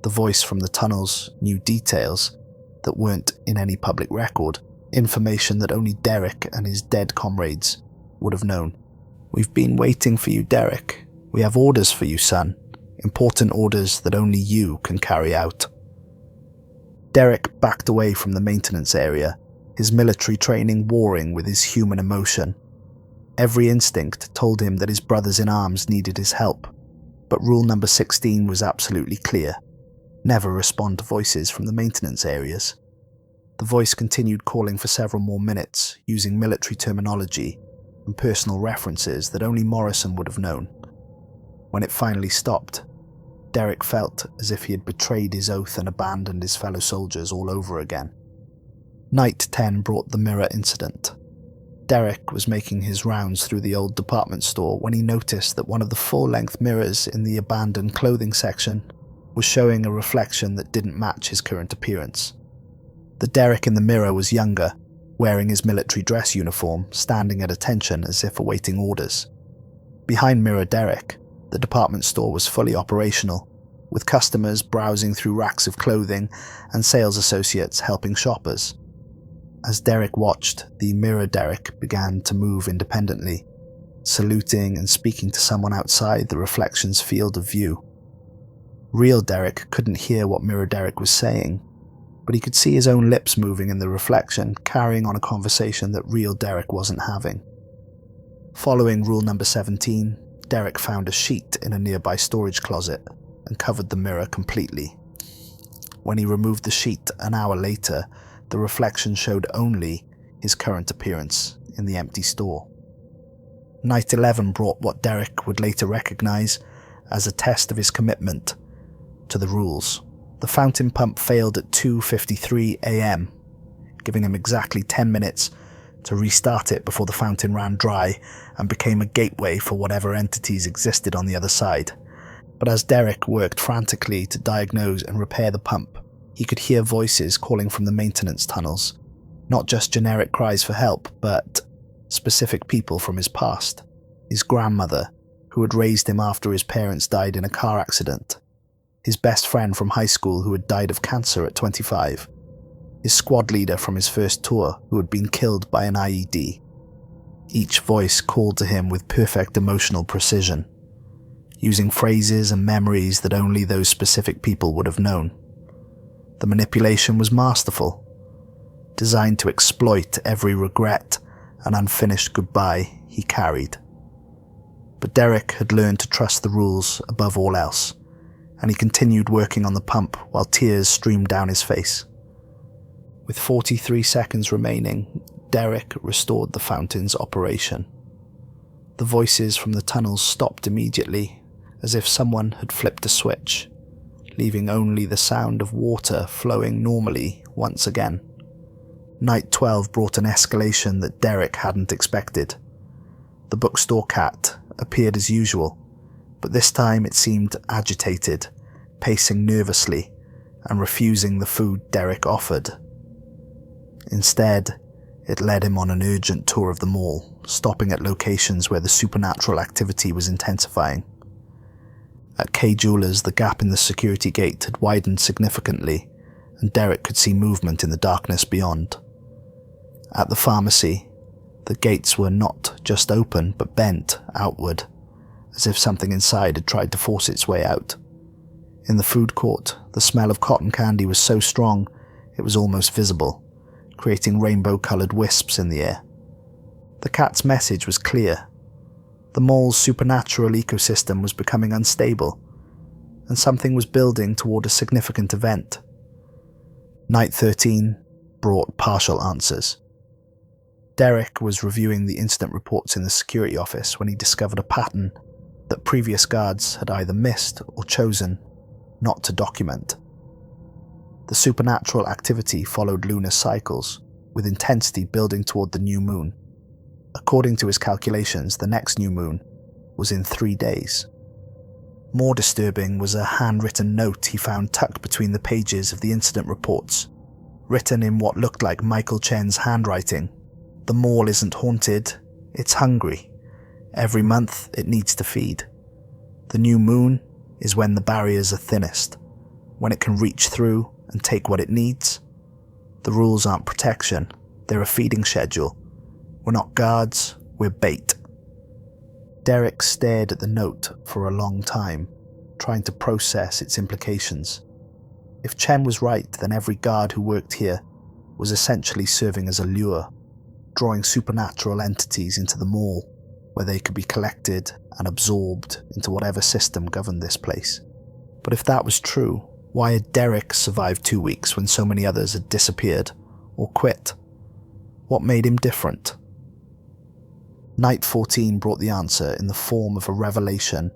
The voice from the tunnels knew details that weren't in any public record, information that only Derek and his dead comrades would have known. "We've been waiting for you, Derek. We have orders for you, son. Important orders that only you can carry out." Derek backed away from the maintenance area, his military training warring with his human emotion. Every instinct told him that his brothers in arms needed his help, but rule number 16 was absolutely clear. Never respond to voices from the maintenance areas. The voice continued calling for several more minutes, using military terminology and personal references that only Morrison would have known. When it finally stopped, Derek felt as if he had betrayed his oath and abandoned his fellow soldiers all over again. Night 10 brought the mirror incident. Derek was making his rounds through the old department store when he noticed that one of the full-length mirrors in the abandoned clothing section was showing a reflection that didn't match his current appearance. The Derek in the mirror was younger, wearing his military dress uniform, standing at attention as if awaiting orders. Behind Mirror Derek, the department store was fully operational, with customers browsing through racks of clothing and sales associates helping shoppers. As Derek watched, the Mirror Derek began to move independently, saluting and speaking to someone outside the reflection's field of view. Real Derek couldn't hear what Mirror Derek was saying, but he could see his own lips moving in the reflection, carrying on a conversation that real Derek wasn't having. Following rule number 17, Derek found a sheet in a nearby storage closet and covered the mirror completely. When he removed the sheet an hour later, the reflection showed only his current appearance in the empty store. Night 11 brought what Derek would later recognize as a test of his commitment to the rules. The fountain pump failed at 2:53 a.m., giving him exactly 10 minutes to restart it before the fountain ran dry and became a gateway for whatever entities existed on the other side. But as Derek worked frantically to diagnose and repair the pump, he could hear voices calling from the maintenance tunnels, not just generic cries for help, but specific people from his past. His grandmother, who had raised him after his parents died in a car accident. His best friend from high school who had died of cancer at 25. His squad leader from his first tour who had been killed by an IED. Each voice called to him with perfect emotional precision, using phrases and memories that only those specific people would have known. The manipulation was masterful, designed to exploit every regret and unfinished goodbye he carried. But Derek had learned to trust the rules above all else, and he continued working on the pump while tears streamed down his face. With 43 seconds remaining, Derek restored the fountain's operation. The voices from the tunnels stopped immediately, as if someone had flipped a switch, leaving only the sound of water flowing normally once again. Night 12 brought an escalation that Derek hadn't expected. The bookstore cat appeared as usual, but this time it seemed agitated, pacing nervously and refusing the food Derek offered. Instead, it led him on an urgent tour of the mall, stopping at locations where the supernatural activity was intensifying. At K Jewelers, the gap in the security gate had widened significantly, and Derek could see movement in the darkness beyond. At the pharmacy, the gates were not just open, but bent outward, as if something inside had tried to force its way out. In the food court, the smell of cotton candy was so strong it was almost visible, creating rainbow-coloured wisps in the air. The cat's message was clear. The mall's supernatural ecosystem was becoming unstable, and something was building toward a significant event. Night 13 brought partial answers. Derek was reviewing the incident reports in the security office when he discovered a pattern that previous guards had either missed or chosen not to document. The supernatural activity followed lunar cycles, with intensity building toward the new moon. According to his calculations, the next new moon was in 3 days. More disturbing was a handwritten note he found tucked between the pages of the incident reports, written in what looked like Michael Chen's handwriting. The mall isn't haunted, it's hungry. Every month it needs to feed. The new moon is when the barriers are thinnest, when it can reach through and take what it needs. The rules aren't protection, they're a feeding schedule. We're not guards, we're bait. Derek stared at the note for a long time, trying to process its implications. If Chen was right, then every guard who worked here was essentially serving as a lure, drawing supernatural entities into the mall, where they could be collected and absorbed into whatever system governed this place. But if that was true, why had Derek survived 2 weeks when so many others had disappeared or quit? What made him different? Night 14 brought the answer in the form of a revelation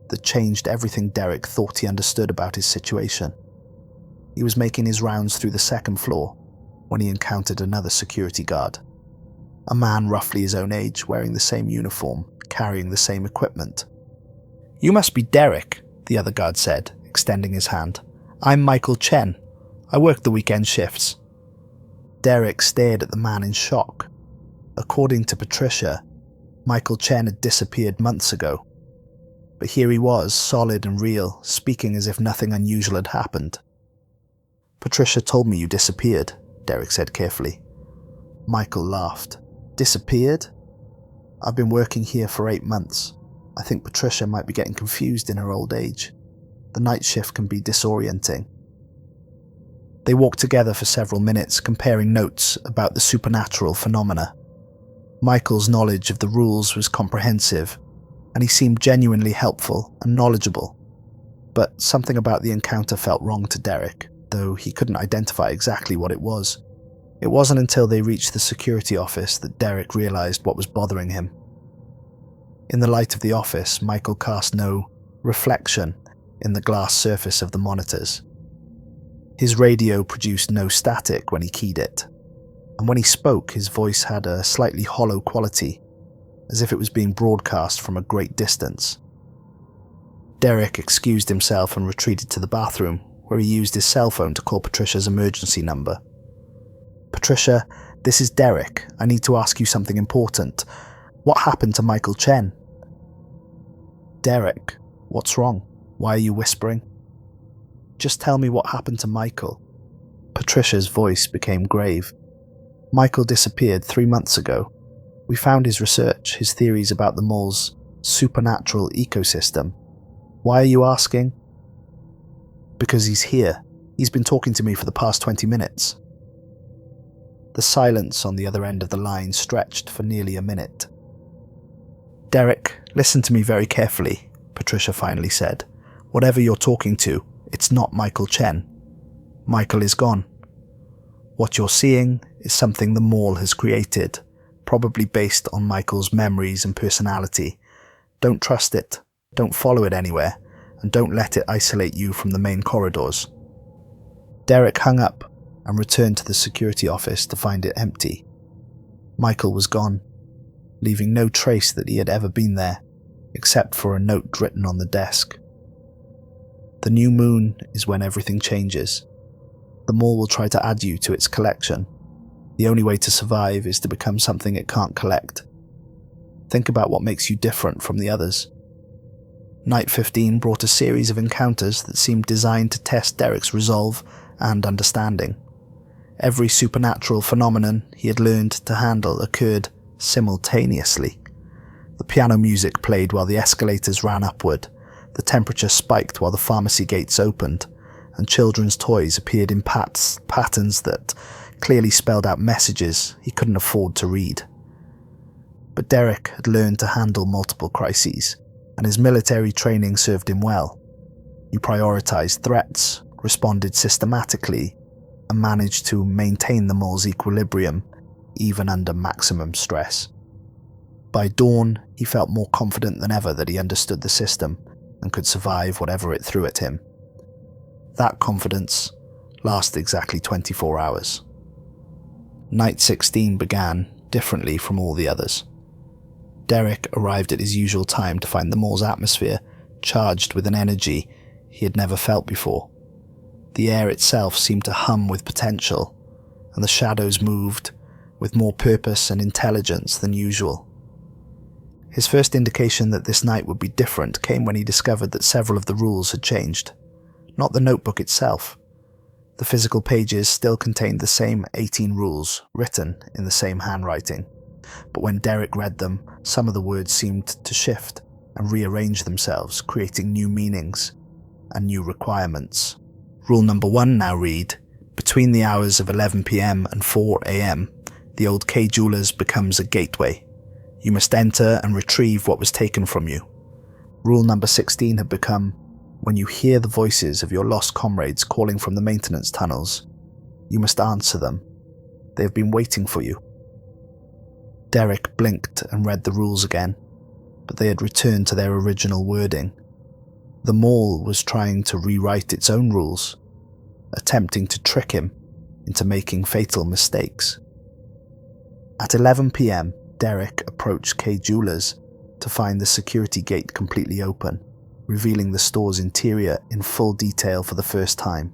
that changed everything Derek thought he understood about his situation. He was making his rounds through the second floor when he encountered another security guard. A man roughly his own age, wearing the same uniform, carrying the same equipment. "You must be Derek," the other guard said, extending his hand. "I'm Michael Chen. I work the weekend shifts." Derek stared at the man in shock. According to Patricia, Michael Chen had disappeared months ago. But here he was, solid and real, speaking as if nothing unusual had happened. "Patricia told me you disappeared," Derek said carefully. Michael laughed. "Disappeared? I've been working here for 8 months. I think Patricia might be getting confused in her old age. The night shift can be disorienting." They walked together for several minutes, comparing notes about the supernatural phenomena. Michael's knowledge of the rules was comprehensive, and he seemed genuinely helpful and knowledgeable. But something about the encounter felt wrong to Derek, though he couldn't identify exactly what it was. It wasn't until they reached the security office that Derek realized what was bothering him. In the light of the office, Michael cast no reflection in the glass surface of the monitors. His radio produced no static when he keyed it, and when he spoke, his voice had a slightly hollow quality, as if it was being broadcast from a great distance. Derek excused himself and retreated to the bathroom, where he used his cell phone to call Patricia's emergency number. "Patricia, this is Derek. I need to ask you something important. What happened to Michael Chen?" "Derek, what's wrong? Why are you whispering?" "Just tell me what happened to Michael." Patricia's voice became grave. "Michael disappeared 3 months ago. We found his research, his theories about the mall's supernatural ecosystem. Why are you asking?" "Because he's here. He's been talking to me for the past 20 minutes. The silence on the other end of the line stretched for nearly a minute. "Derek, listen to me very carefully," Patricia finally said. "Whatever you're talking to, it's not Michael Chen. Michael is gone. What you're seeing is something the mall has created, probably based on Michael's memories and personality. Don't trust it, don't follow it anywhere, and don't let it isolate you from the main corridors." Derek hung up and returned to the security office to find it empty. Michael was gone, leaving no trace that he had ever been there, except for a note written on the desk. "The new moon is when everything changes. The mall will try to add you to its collection. The only way to survive is to become something it can't collect. Think about what makes you different from the others. Night 15 brought a series of encounters that seemed designed to test Derek's resolve and understanding. Every supernatural phenomenon he had learned to handle occurred simultaneously. The piano music played while the escalators ran upward, the temperature spiked while the pharmacy gates opened, and children's toys appeared in patterns that clearly spelled out messages he couldn't afford to read. But Derek had learned to handle multiple crises, and his military training served him well. He prioritized threats, responded systematically, and managed to maintain the mall's equilibrium even under maximum stress. By dawn, he felt more confident than ever that he understood the system and could survive whatever it threw at him. That confidence lasted exactly 24 hours. Night 16 began differently from all the others. Derek arrived at his usual time to find the mall's atmosphere charged with an energy he had never felt before. The air itself seemed to hum with potential, and the shadows moved with more purpose and intelligence than usual. His first indication that this night would be different came when he discovered that several of the rules had changed. Not the notebook itself. The physical pages still contained the same 18 rules, written in the same handwriting. But when Derek read them, some of the words seemed to shift and rearrange themselves, creating new meanings and new requirements. Rule number 1 now read, between the hours of 11 p.m. and 4 a.m., the old K Jewelers becomes a gateway. You must enter and retrieve what was taken from you. Rule number 16 had become, when you hear the voices of your lost comrades calling from the maintenance tunnels, you must answer them. They have been waiting for you. Derek blinked and read the rules again, but they had returned to their original wording. The mall was trying to rewrite its own rules, attempting to trick him into making fatal mistakes. At 11 p.m, Derek approached K Jewelers to find the security gate completely open, revealing the store's interior in full detail for the first time.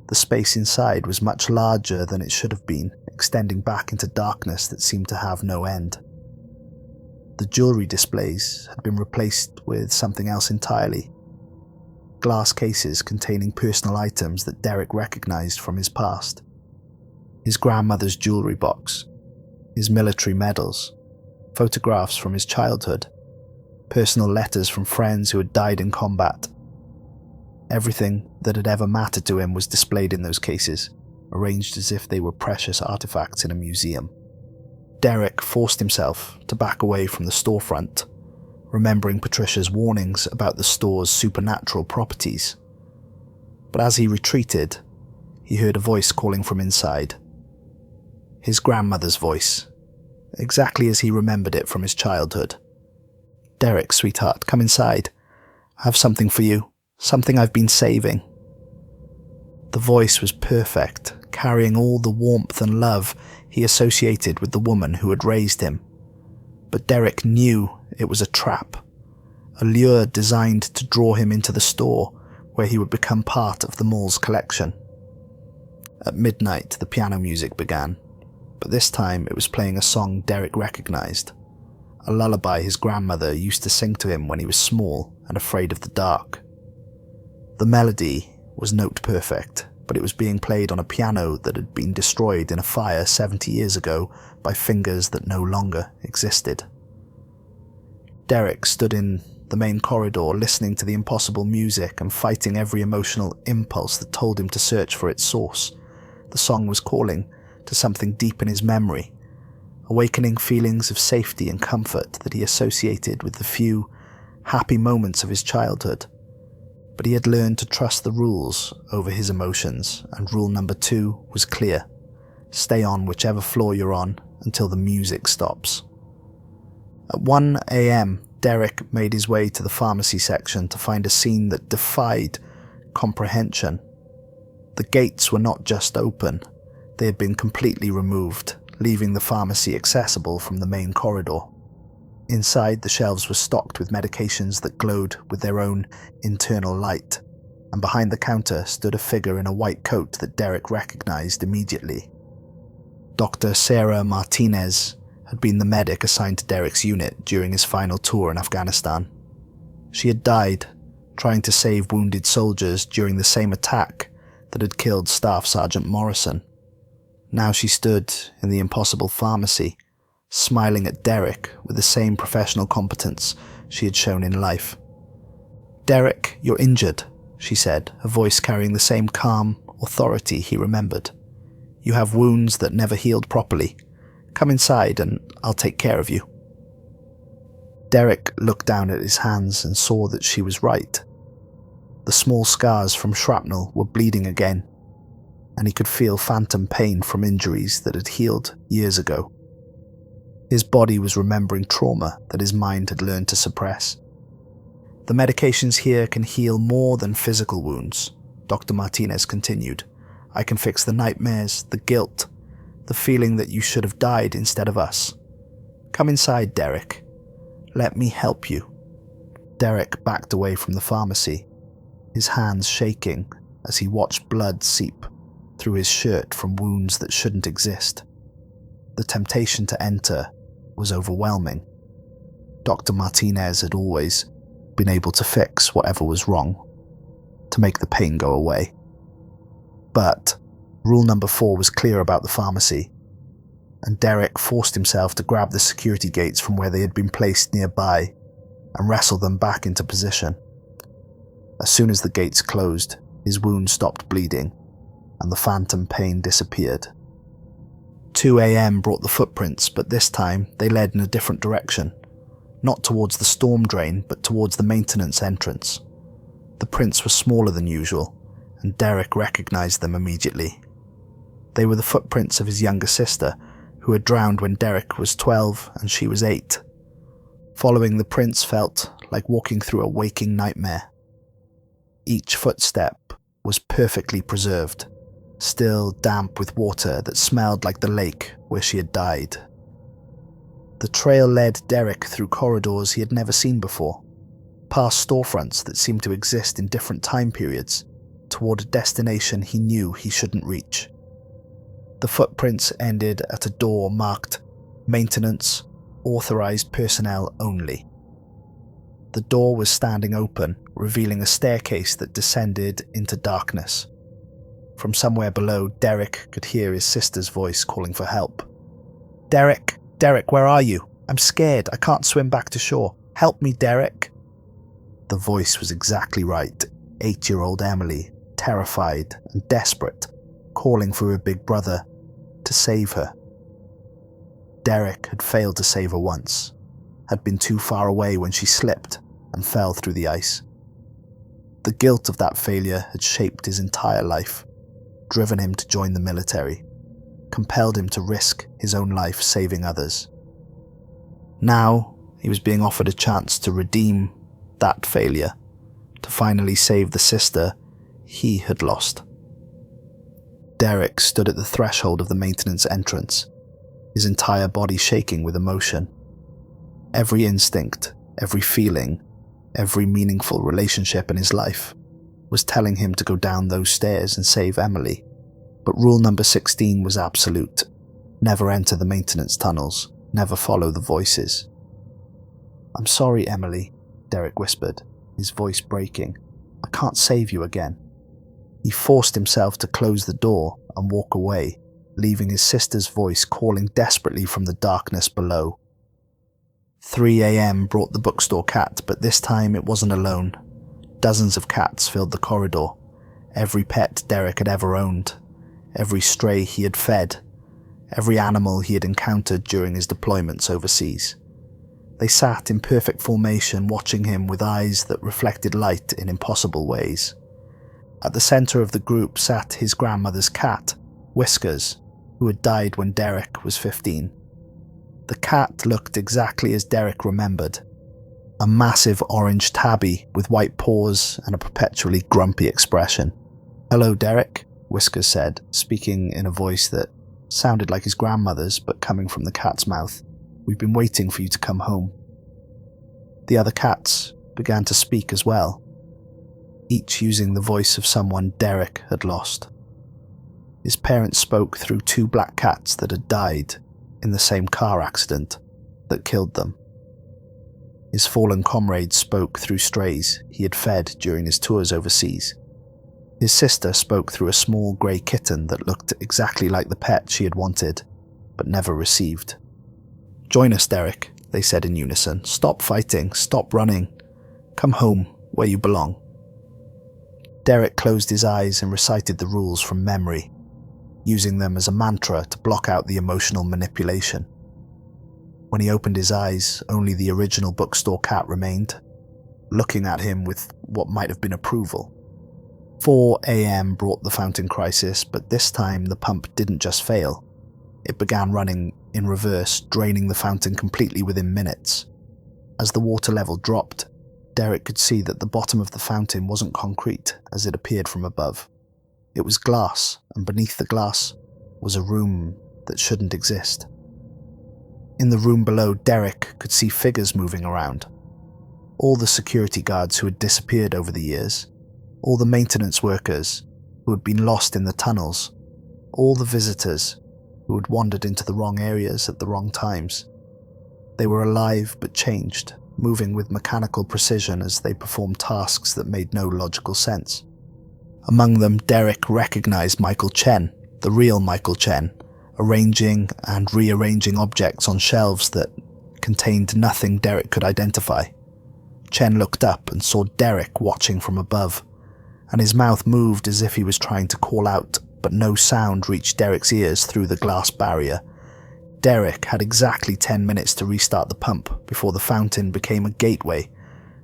The space inside was much larger than it should have been, extending back into darkness that seemed to have no end. The jewelry displays had been replaced with something else entirely. Glass cases containing personal items that Derek recognized from his past. His grandmother's jewelry box, his military medals, photographs from his childhood, personal letters from friends who had died in combat. Everything that had ever mattered to him was displayed in those cases, arranged as if they were precious artifacts in a museum. Derek forced himself to back away from the storefront, remembering Patricia's warnings about the store's supernatural properties. But as he retreated, he heard a voice calling from inside. His grandmother's voice, exactly as he remembered it from his childhood. "Derek, sweetheart, come inside. I have something for you, something I've been saving." The voice was perfect, carrying all the warmth and love he associated with the woman who had raised him. But Derek knew it was a trap, a lure designed to draw him into the store where he would become part of the mall's collection. At midnight, the piano music began, but this time it was playing a song Derek recognized, a lullaby his grandmother used to sing to him when he was small and afraid of the dark. The melody was note perfect, but it was being played on a piano that had been destroyed in a fire 70 years ago by fingers that no longer existed. Derek stood in the main corridor listening to the impossible music and fighting every emotional impulse that told him to search for its source. The song was calling to something deep in his memory, awakening feelings of safety and comfort that he associated with the few happy moments of his childhood. But he had learned to trust the rules over his emotions, and rule number 2 was clear. Stay on whichever floor you're on until the music stops. At 1 a.m, Derek made his way to the pharmacy section to find a scene that defied comprehension. The gates were not just open, they had been completely removed, leaving the pharmacy accessible from the main corridor. Inside, the shelves were stocked with medications that glowed with their own internal light, and behind the counter stood a figure in a white coat that Derek recognized immediately. Dr. Sarah Martinez had been the medic assigned to Derek's unit during his final tour in Afghanistan. She had died trying to save wounded soldiers during the same attack that had killed Staff Sergeant Morrison. Now she stood in the impossible pharmacy, smiling at Derek with the same professional competence she had shown in life. "Derek, you're injured," she said, her voice carrying the same calm authority he remembered. "You have wounds that never healed properly. Come inside and I'll take care of you." Derek looked down at his hands and saw that she was right. The small scars from shrapnel were bleeding again, and he could feel phantom pain from injuries that had healed years ago. His body was remembering trauma that his mind had learned to suppress. "The medications here can heal more than physical wounds," Dr. Martinez continued. "I can fix the nightmares, the guilt, the feeling that you should have died instead of us. Come inside, Derek. Let me help you." Derek backed away from the pharmacy, his hands shaking as he watched blood seep through his shirt from wounds that shouldn't exist. The temptation to enter was overwhelming. Dr. Martinez had always been able to fix whatever was wrong, to make the pain go away. But rule number 4 was clear about the pharmacy, and Derek forced himself to grab the security gates from where they had been placed nearby and wrestle them back into position. As soon as the gates closed, his wound stopped bleeding, and the phantom pain disappeared. 2 a.m. brought the footprints, but this time they led in a different direction, not towards the storm drain, but towards the maintenance entrance. The prints were smaller than usual, and Derek recognized them immediately. They were the footprints of his younger sister, who had drowned when Derek was 12 and she was 8. Following the prints felt like walking through a waking nightmare. Each footstep was perfectly preserved, still damp with water that smelled like the lake where she had died. The trail led Derek through corridors he had never seen before, past storefronts that seemed to exist in different time periods, toward a destination he knew he shouldn't reach. The footprints ended at a door marked "Maintenance, Authorized Personnel Only." The door was standing open, revealing a staircase that descended into darkness. From somewhere below, Derek could hear his sister's voice calling for help. "Derek, Derek, where are you? I'm scared. I can't swim back to shore. Help me, Derek." The voice was exactly right. 8-year-old Emily, terrified and desperate, calling for her big brother to save her. Derek had failed to save her once, had been too far away when she slipped and fell through the ice. The guilt of that failure had shaped his entire life, driven him to join the military, compelled him to risk his own life saving others. Now he was being offered a chance to redeem that failure, to finally save the sister he had lost. Derek stood at the threshold of the maintenance entrance, his entire body shaking with emotion. Every instinct, every feeling, every meaningful relationship in his life was telling him to go down those stairs and save Emily. But rule number 16 was absolute. Never enter the maintenance tunnels, never follow the voices. "I'm sorry, Emily," Derek whispered, his voice breaking. "I can't save you again." He forced himself to close the door and walk away, leaving his sister's voice calling desperately from the darkness below. 3 a.m. brought the bookstore cat, but this time it wasn't alone. Dozens of cats filled the corridor, every pet Derek had ever owned, every stray he had fed, every animal he had encountered during his deployments overseas. They sat in perfect formation, watching him with eyes that reflected light in impossible ways. At the center of the group sat his grandmother's cat, Whiskers, who had died when Derek was 15. The cat looked exactly as Derek remembered, a massive orange tabby with white paws and a perpetually grumpy expression. "Hello, Derek," Whiskers said, speaking in a voice that sounded like his grandmother's but coming from the cat's mouth. "We've been waiting for you to come home." The other cats began to speak as well, each using the voice of someone Derek had lost. His parents spoke through 2 black cats that had died in the same car accident that killed them. His fallen comrades spoke through strays he had fed during his tours overseas. His sister spoke through a small grey kitten that looked exactly like the pet she had wanted, but never received. "Join us, Derek," they said in unison. "Stop fighting, stop running. Come home, where you belong." Derek closed his eyes and recited the rules from memory, using them as a mantra to block out the emotional manipulation. When he opened his eyes, only the original bookstore cat remained, looking at him with what might have been approval. 4 a.m. brought the fountain crisis, but this time the pump didn't just fail. It began running in reverse, draining the fountain completely within minutes. As the water level dropped, Derek could see that the bottom of the fountain wasn't concrete as it appeared from above. It was glass, and beneath the glass was a room that shouldn't exist. In the room below, Derek could see figures moving around. All the security guards who had disappeared over the years, all the maintenance workers who had been lost in the tunnels, all the visitors who had wandered into the wrong areas at the wrong times. They were alive but changed, moving with mechanical precision as they performed tasks that made no logical sense. Among them, Derek recognized Michael Chen, the real Michael Chen, arranging and rearranging objects on shelves that contained nothing Derek could identify. Chen looked up and saw Derek watching from above, and his mouth moved as if he was trying to call out, but no sound reached Derek's ears through the glass barrier. Derek had exactly 10 minutes to restart the pump before the fountain became a gateway,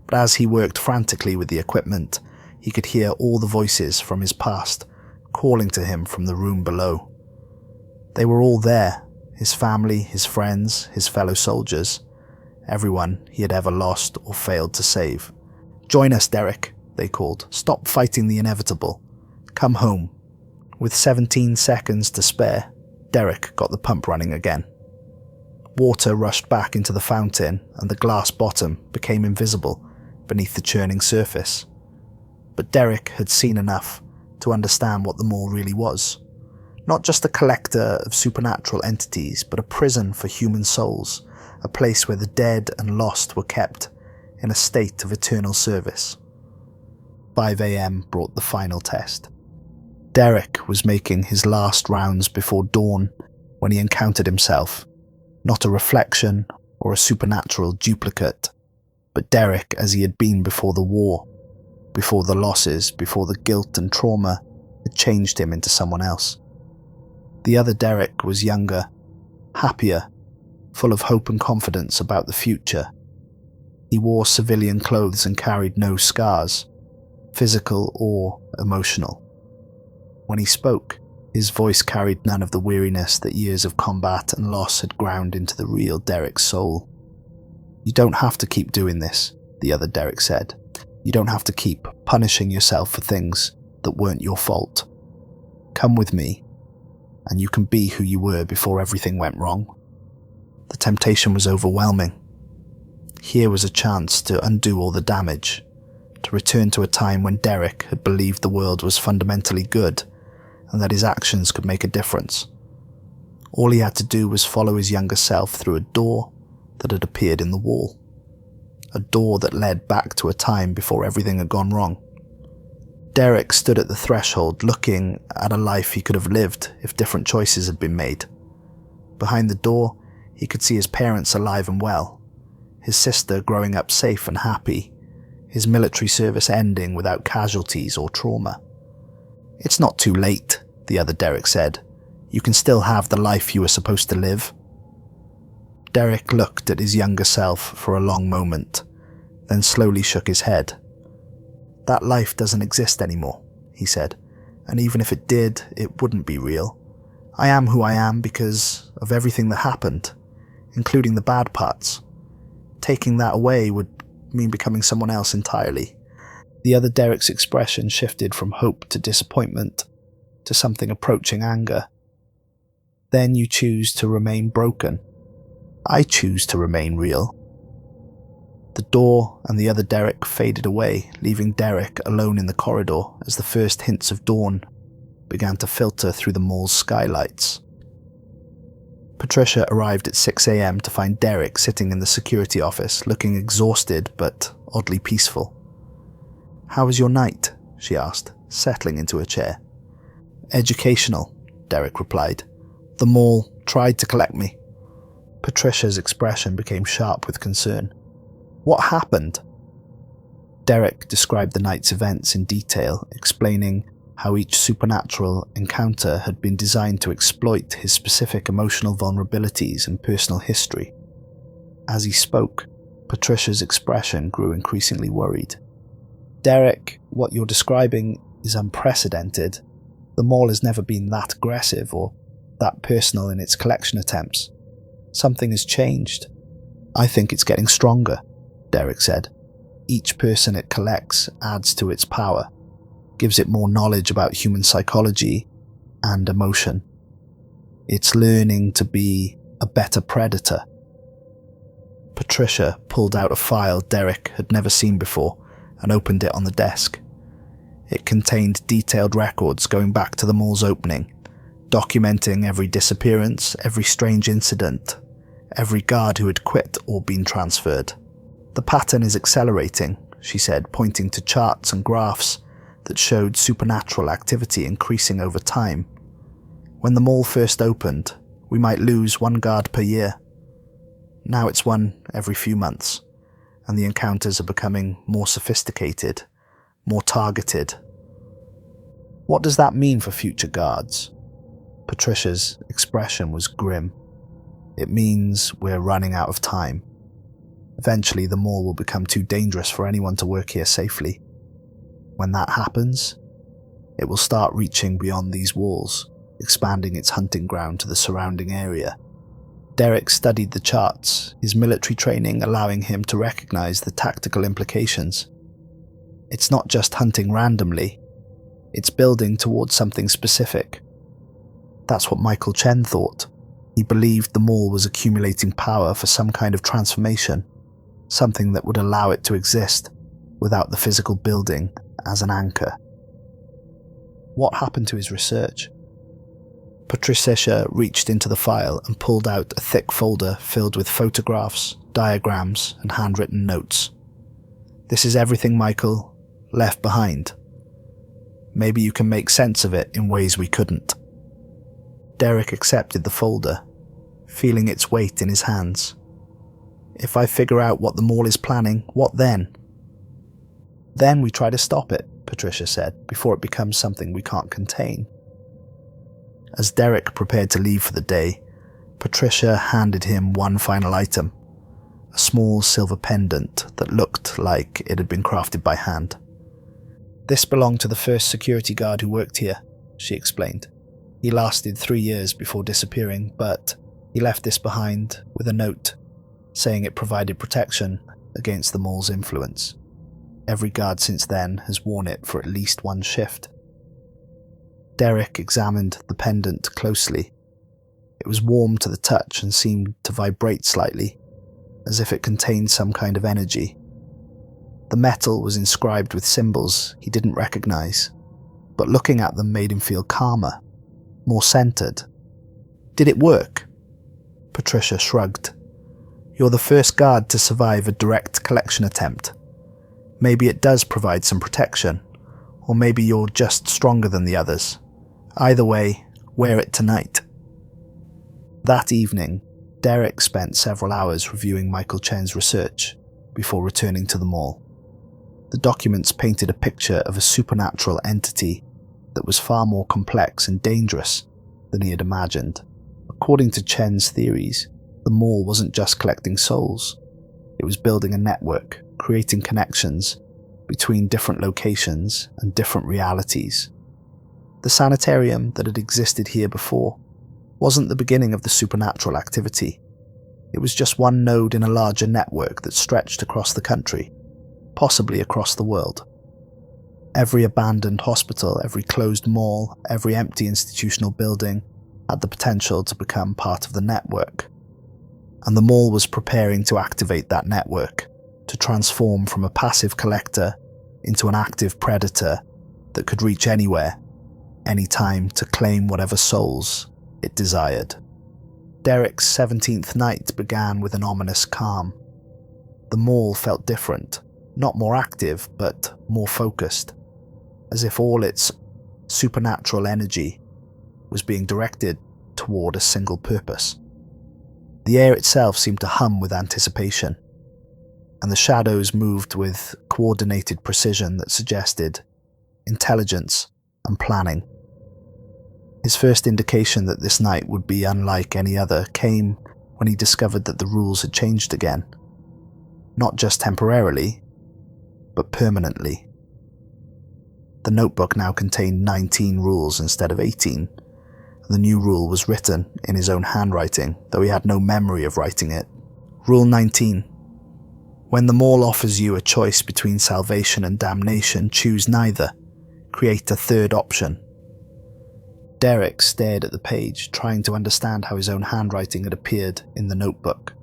but as he worked frantically with the equipment, he could hear all the voices from his past calling to him from the room below. They were all there, his family, his friends, his fellow soldiers, everyone he had ever lost or failed to save. "Join us, Derek," they called. "Stop fighting the inevitable. Come home." With 17 seconds to spare, Derek got the pump running again. Water rushed back into the fountain and the glass bottom became invisible beneath the churning surface. But Derek had seen enough to understand what the mall really was. Not just a collector of supernatural entities, but a prison for human souls, a place where the dead and lost were kept in a state of eternal service. 5 a.m. brought the final test. Derek was making his last rounds before dawn when he encountered himself, not a reflection or a supernatural duplicate, but Derek as he had been before the war, before the losses, before the guilt and trauma had changed him into someone else. The other Derek was younger, happier, full of hope and confidence about the future. He wore civilian clothes and carried no scars, physical or emotional. When he spoke, his voice carried none of the weariness that years of combat and loss had ground into the real Derek's soul. "You don't have to keep doing this," the other Derek said. "You don't have to keep punishing yourself for things that weren't your fault. Come with me, and you can be who you were before everything went wrong." The temptation was overwhelming. Here was a chance to undo all the damage, to return to a time when Derek had believed the world was fundamentally good and that his actions could make a difference. All he had to do was follow his younger self through a door that had appeared in the wall. A door that led back to a time before everything had gone wrong. Derek stood at the threshold looking at a life he could have lived if different choices had been made. Behind the door, he could see his parents alive and well, his sister growing up safe and happy, his military service ending without casualties or trauma. "It's not too late," the other Derek said. "You can still have the life you were supposed to live." Derek looked at his younger self for a long moment, then slowly shook his head. "That life doesn't exist anymore," he said, "and even if it did, it wouldn't be real. I am who I am because of everything that happened, including the bad parts. Taking that away would mean becoming someone else entirely." The other Derek's expression shifted from hope to disappointment, to something approaching anger. "Then you choose to remain broken. I choose to remain real." The door and the other Derek faded away, leaving Derek alone in the corridor as the first hints of dawn began to filter through the mall's skylights. Patricia arrived at 6 a.m. to find Derek sitting in the security office, looking exhausted but oddly peaceful. "How was your night?" she asked, settling into a chair. "Educational," Derek replied. "The mall tried to collect me." Patricia's expression became sharp with concern. "What happened?" Derek described the night's events in detail, explaining how each supernatural encounter had been designed to exploit his specific emotional vulnerabilities and personal history. As he spoke, Patricia's expression grew increasingly worried. "Derek, what you're describing is unprecedented. The mall has never been that aggressive or that personal in its collection attempts. Something has changed." "I think it's getting stronger," Derek said. "Each person it collects adds to its power, gives it more knowledge about human psychology and emotion. It's learning to be a better predator." Patricia pulled out a file Derek had never seen before and opened it on the desk. It contained detailed records going back to the mall's opening, documenting every disappearance, every strange incident, every guard who had quit or been transferred. "The pattern is accelerating," she said, pointing to charts and graphs that showed supernatural activity increasing over time. "When the mall first opened, we might lose one guard per year. Now it's one every few months, and the encounters are becoming more sophisticated, more targeted." "What does that mean for future guards?" Patricia's expression was grim. "It means we're running out of time. Eventually the mall will become too dangerous for anyone to work here safely. When that happens, it will start reaching beyond these walls, expanding its hunting ground to the surrounding area." Derek studied the charts, his military training allowing him to recognize the tactical implications. It's not just hunting randomly, it's building towards something specific. That's what Michael Chen thought. He believed the mall was accumulating power for some kind of transformation, something that would allow it to exist without the physical building as an anchor. What happened to his research? Patricia reached into the file and pulled out a thick folder filled with photographs, diagrams, and handwritten notes. "This is everything Michael left behind. Maybe you can make sense of it in ways we couldn't." Derek accepted the folder, feeling its weight in his hands. "If I figure out what the mall is planning, what then?" "Then we try to stop it," Patricia said, "before it becomes something we can't contain." As Derek prepared to leave for the day, Patricia handed him one final item, a small silver pendant that looked like it had been crafted by hand. "This belonged to the first security guard who worked here," she explained. "He lasted 3 years before disappearing, but he left this behind with a note saying it provided protection against the mall's influence. Every guard since then has worn it for at least one shift." Derek examined the pendant closely. It was warm to the touch and seemed to vibrate slightly, as if it contained some kind of energy. The metal was inscribed with symbols he didn't recognize, but looking at them made him feel calmer, more centered. "Did it work?" Patricia shrugged. "You're the first guard to survive a direct collection attempt. Maybe it does provide some protection, or maybe you're just stronger than the others. Either way, wear it tonight." That evening, Derek spent several hours reviewing Michael Chen's research before returning to the mall. The documents painted a picture of a supernatural entity that was far more complex and dangerous than he had imagined. According to Chen's theories, the mall wasn't just collecting souls. It was building a network, creating connections between different locations and different realities. The sanitarium that had existed here before wasn't the beginning of the supernatural activity. It was just one node in a larger network that stretched across the country, possibly across the world. Every abandoned hospital, every closed mall, every empty institutional building had the potential to become part of the network. And the mall was preparing to activate that network, to transform from a passive collector into an active predator that could reach anywhere, any time to claim whatever souls it desired. Derek's 17th night began with an ominous calm. The mall felt different, not more active, but more focused, as if all its supernatural energy was being directed toward a single purpose. The air itself seemed to hum with anticipation, and the shadows moved with coordinated precision that suggested intelligence and planning. His first indication that this night would be unlike any other came when he discovered that the rules had changed again. Not just temporarily, but permanently. The notebook now contained 19 rules instead of 18. The new rule was written in his own handwriting, though he had no memory of writing it. Rule 19. When the mall offers you a choice between salvation and damnation, choose neither. Create a third option. Derek stared at the page, trying to understand how his own handwriting had appeared in the notebook.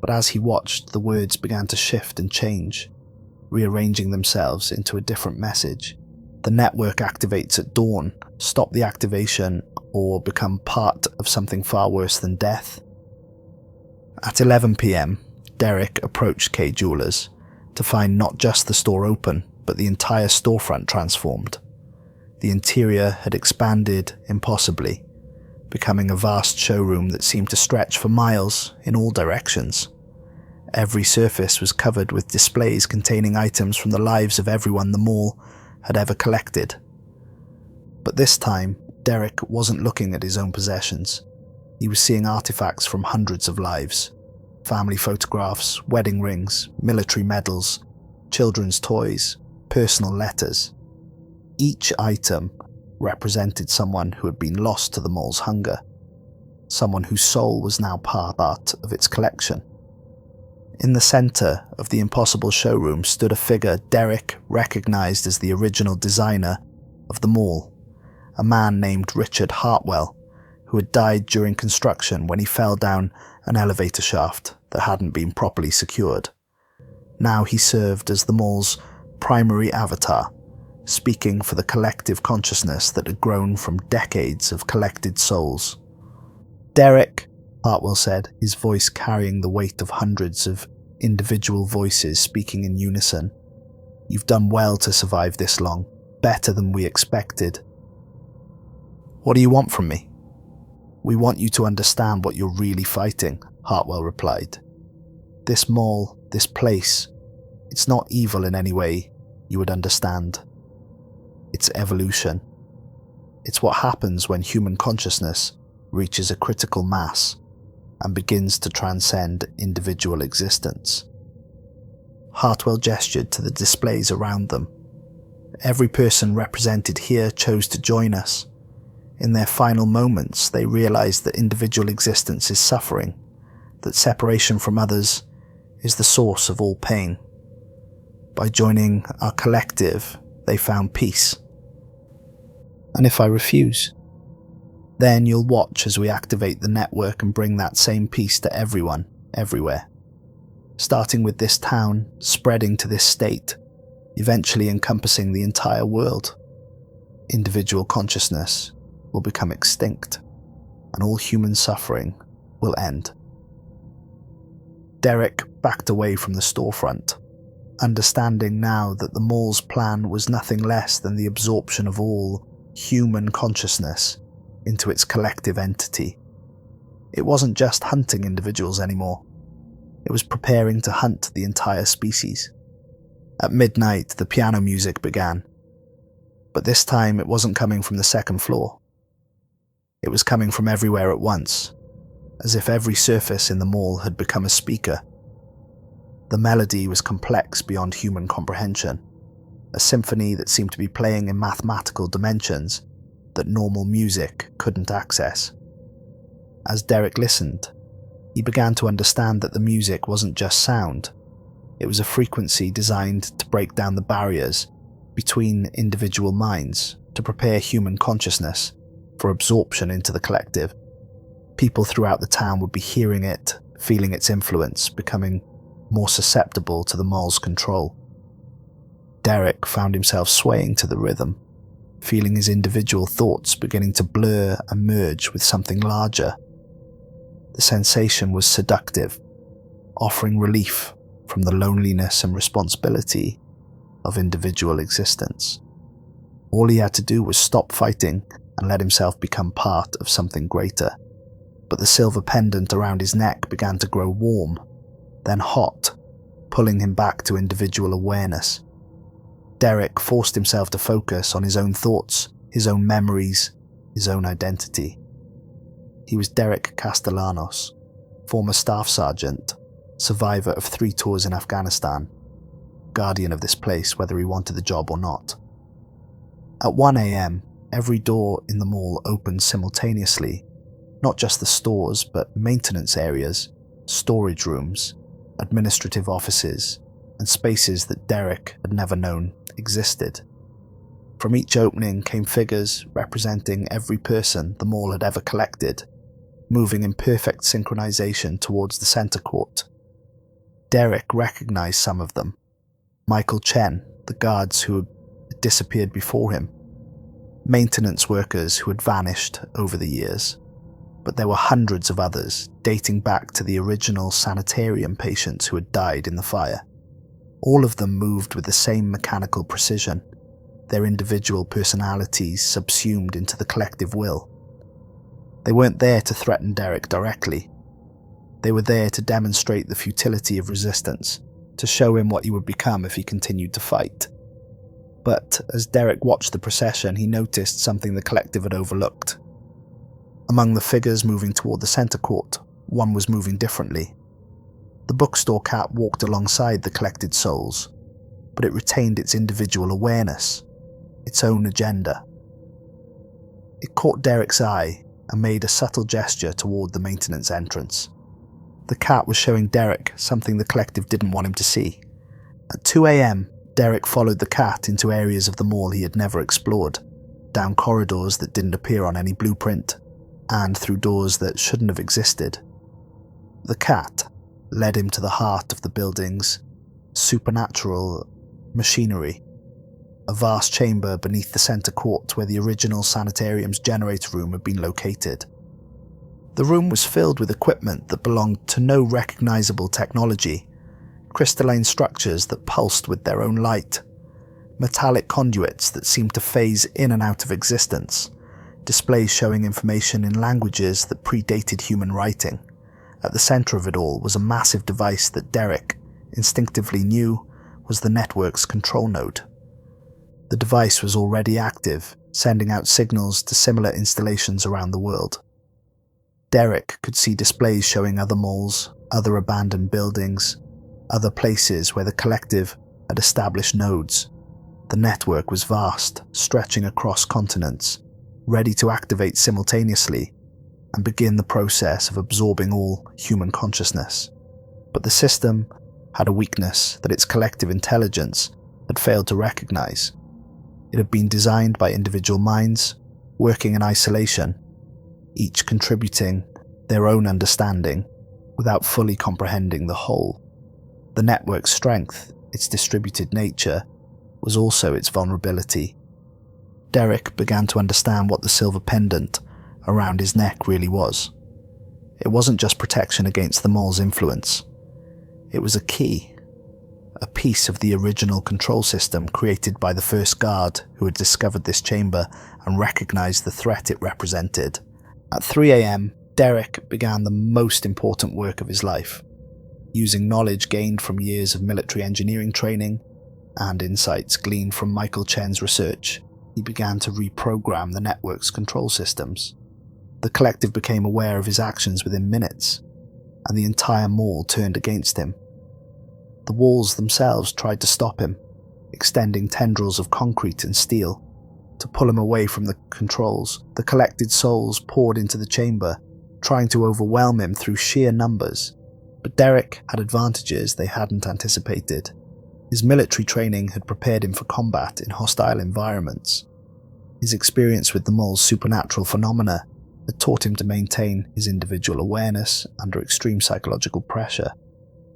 But as he watched, the words began to shift and change, rearranging themselves into a different message. The network activates at dawn. Stop the activation or become part of something far worse than death. At 11 p.m, Derek approached K Jewelers to find not just the store open, but the entire storefront transformed. The interior had expanded impossibly, becoming a vast showroom that seemed to stretch for miles in all directions. Every surface was covered with displays containing items from the lives of everyone the mall had ever collected. But this time, Derek wasn't looking at his own possessions. He was seeing artifacts from hundreds of lives. Family photographs, wedding rings, military medals, children's toys, personal letters. Each item represented someone who had been lost to the mall's hunger, someone whose soul was now part of its collection. In the center of the impossible showroom stood a figure Derek recognized as the original designer of the mall, a man named Richard Hartwell, who had died during construction when he fell down an elevator shaft that hadn't been properly secured. Now he served as the mall's primary avatar, speaking for the collective consciousness that had grown from decades of collected souls. "Derek," Hartwell said, his voice carrying the weight of hundreds of individual voices speaking in unison. "You've done well to survive this long, better than we expected." "What do you want from me?" "We want you to understand what you're really fighting," Hartwell replied. "This mall, this place, it's not evil in any way you would understand. It's evolution. It's what happens when human consciousness reaches a critical mass and begins to transcend individual existence." Hartwell gestured to the displays around them. Every person represented here chose to join us. In their final moments, they realized that individual existence is suffering, that separation from others is the source of all pain. By joining our collective, they found peace. "And if I refuse?" "Then you'll watch as we activate the network and bring that same peace to everyone, everywhere. Starting with this town, spreading to this state, eventually encompassing the entire world. Individual consciousness will become extinct, and all human suffering will end." Derek backed away from the storefront, understanding now that the mall's plan was nothing less than the absorption of all human consciousness into its collective entity. It wasn't just hunting individuals anymore. It was preparing to hunt the entire species. At midnight, the piano music began. But this time, it wasn't coming from the second floor. It was coming from everywhere at once, as if every surface in the mall had become a speaker. The melody was complex beyond human comprehension, a symphony that seemed to be playing in mathematical dimensions that normal music couldn't access. As Derek listened, he began to understand that the music wasn't just sound. It was a frequency designed to break down the barriers between individual minds, to prepare human consciousness for absorption into the collective. People throughout the town would be hearing it, feeling its influence, becoming more susceptible to the mall's control. Derek found himself swaying to the rhythm, feeling his individual thoughts beginning to blur and merge with something larger. The sensation was seductive, offering relief from the loneliness and responsibility of individual existence. All he had to do was stop fighting and let himself become part of something greater. But the silver pendant around his neck began to grow warm, then hot, pulling him back to individual awareness. Derek forced himself to focus on his own thoughts, his own memories, his own identity. He was Derek Castellanos, former staff sergeant, survivor of 3 tours in Afghanistan, guardian of this place whether he wanted the job or not. At 1 a.m, every door in the mall opened simultaneously, not just the stores but maintenance areas, storage rooms, administrative offices, and spaces that Derek had never known existed. From each opening came figures representing every person the mall had ever collected, moving in perfect synchronization towards the center court. Derek recognized some of them. Michael Chen, the guards who had disappeared before him, maintenance workers who had vanished over the years, but there were hundreds of others dating back to the original sanitarium patients who had died in the fire. All of them moved with the same mechanical precision, their individual personalities subsumed into the collective will. They weren't there to threaten Derek directly. They were there to demonstrate the futility of resistance, to show him what he would become if he continued to fight. But as Derek watched the procession, he noticed something the collective had overlooked. Among the figures moving toward the center court, one was moving differently. The bookstore cat walked alongside the collected souls, but it retained its individual awareness, its own agenda. It caught Derek's eye and made a subtle gesture toward the maintenance entrance. The cat was showing Derek something the collective didn't want him to see. At 2 a.m, Derek followed the cat into areas of the mall he had never explored, down corridors that didn't appear on any blueprint, and through doors that shouldn't have existed. The cat led him to the heart of the building's supernatural machinery, a vast chamber beneath the center court where the original sanitarium's generator room had been located. The room was filled with equipment that belonged to no recognizable technology, crystalline structures that pulsed with their own light, metallic conduits that seemed to phase in and out of existence, displays showing information in languages that predated human writing. At the center of it all was a massive device that Derek instinctively knew was the network's control node. The device was already active, sending out signals to similar installations around the world. Derek could see displays showing other malls, other abandoned buildings, other places where the collective had established nodes. The network was vast, stretching across continents, ready to activate simultaneously and begin the process of absorbing all human consciousness. But the system had a weakness that its collective intelligence had failed to recognize. It had been designed by individual minds, working in isolation, each contributing their own understanding without fully comprehending the whole. The network's strength, its distributed nature, was also its vulnerability. Derek began to understand what the silver pendant around his neck really was. It wasn't just protection against the mall's influence. It was a key, a piece of the original control system created by the first guard who had discovered this chamber and recognized the threat it represented. At 3 a.m, Derek began the most important work of his life. Using knowledge gained from years of military engineering training and insights gleaned from Michael Chen's research, he began to reprogram the network's control systems. The collective became aware of his actions within minutes, and the entire mall turned against him. The walls themselves tried to stop him, extending tendrils of concrete and steel to pull him away from the controls. The collected souls poured into the chamber, trying to overwhelm him through sheer numbers. But Derek had advantages they hadn't anticipated. His military training had prepared him for combat in hostile environments. His experience with the mall's supernatural phenomena had taught him to maintain his individual awareness under extreme psychological pressure,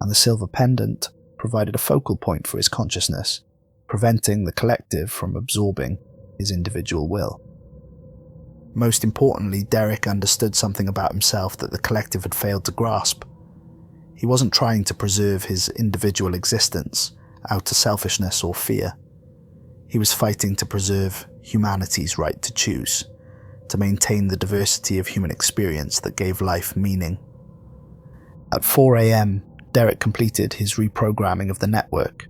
and the silver pendant provided a focal point for his consciousness, preventing the collective from absorbing his individual will. Most importantly, Derek understood something about himself that the collective had failed to grasp. He wasn't trying to preserve his individual existence out of selfishness or fear. He was fighting to preserve humanity's right to choose, to maintain the diversity of human experience that gave life meaning. At 4 a.m, Derek completed his reprogramming of the network.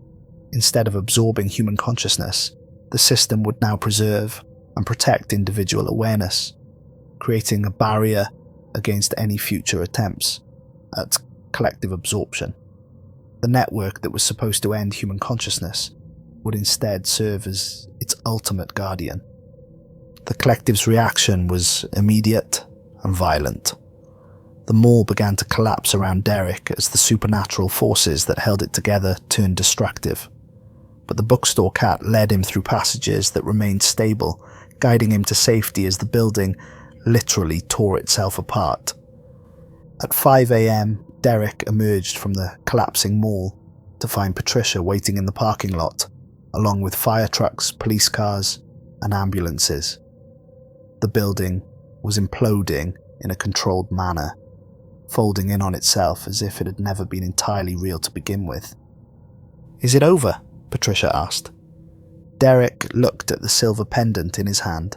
Instead of absorbing human consciousness, the system would now preserve and protect individual awareness, creating a barrier against any future attempts at collective absorption. The network that was supposed to end human consciousness would instead serve as its ultimate guardian. The collective's reaction was immediate and violent. The mall began to collapse around Derek as the supernatural forces that held it together turned destructive. But the bookstore cat led him through passages that remained stable, guiding him to safety as the building literally tore itself apart. At 5 a.m, Derek emerged from the collapsing mall to find Patricia waiting in the parking lot, along with fire trucks, police cars, and ambulances. The building was imploding in a controlled manner, folding in on itself as if it had never been entirely real to begin with. "Is it over?" Patricia asked. Derek looked at the silver pendant in his hand,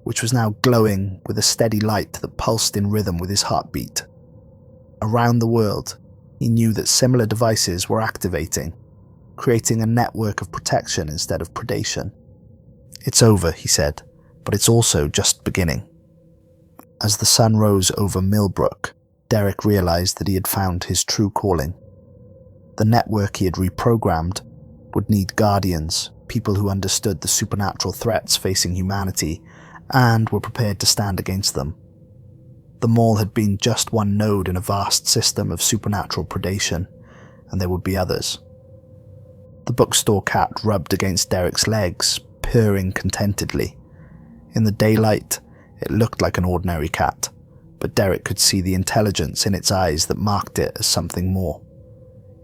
which was now glowing with a steady light that pulsed in rhythm with his heartbeat. Around the world, he knew that similar devices were activating, creating a network of protection instead of predation. "It's over," he said, "but it's also just beginning." As the sun rose over Millbrook, Derek realized that he had found his true calling. The network he had reprogrammed would need guardians, people who understood the supernatural threats facing humanity and were prepared to stand against them. The mall had been just one node in a vast system of supernatural predation, and there would be others. The bookstore cat rubbed against Derek's legs, purring contentedly. In the daylight, it looked like an ordinary cat, but Derek could see the intelligence in its eyes that marked it as something more.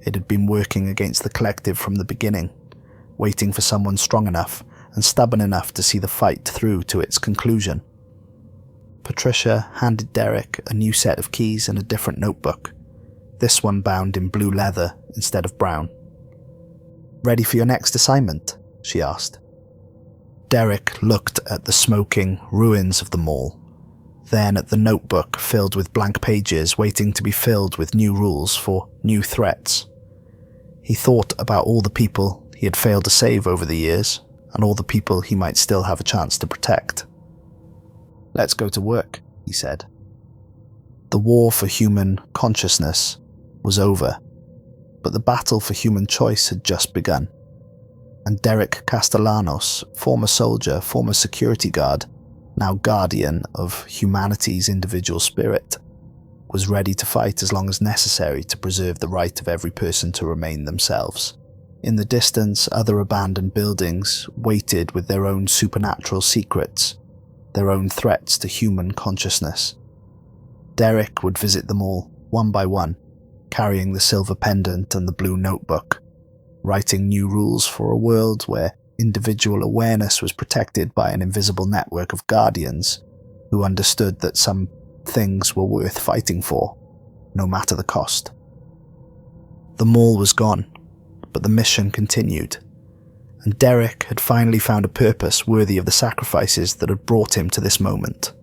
It had been working against the collective from the beginning, waiting for someone strong enough and stubborn enough to see the fight through to its conclusion. Patricia handed Derek a new set of keys and a different notebook, this one bound in blue leather instead of brown. "Ready for your next assignment?" she asked. Derek looked at the smoking ruins of the mall, then at the notebook filled with blank pages waiting to be filled with new rules for new threats. He thought about all the people he had failed to save over the years, and all the people he might still have a chance to protect. "Let's go to work," he said. The war for human consciousness was over, but the battle for human choice had just begun. And Derek Castellanos, former soldier, former security guard, now guardian of humanity's individual spirit, was ready to fight as long as necessary to preserve the right of every person to remain themselves. In the distance, other abandoned buildings waited with their own supernatural secrets, their own threats to human consciousness. Derek would visit them all, one by one, carrying the silver pendant and the blue notebook, writing new rules for a world where individual awareness was protected by an invisible network of guardians who understood that some things were worth fighting for, no matter the cost. The mall was gone, but the mission continued, and Derek had finally found a purpose worthy of the sacrifices that had brought him to this moment.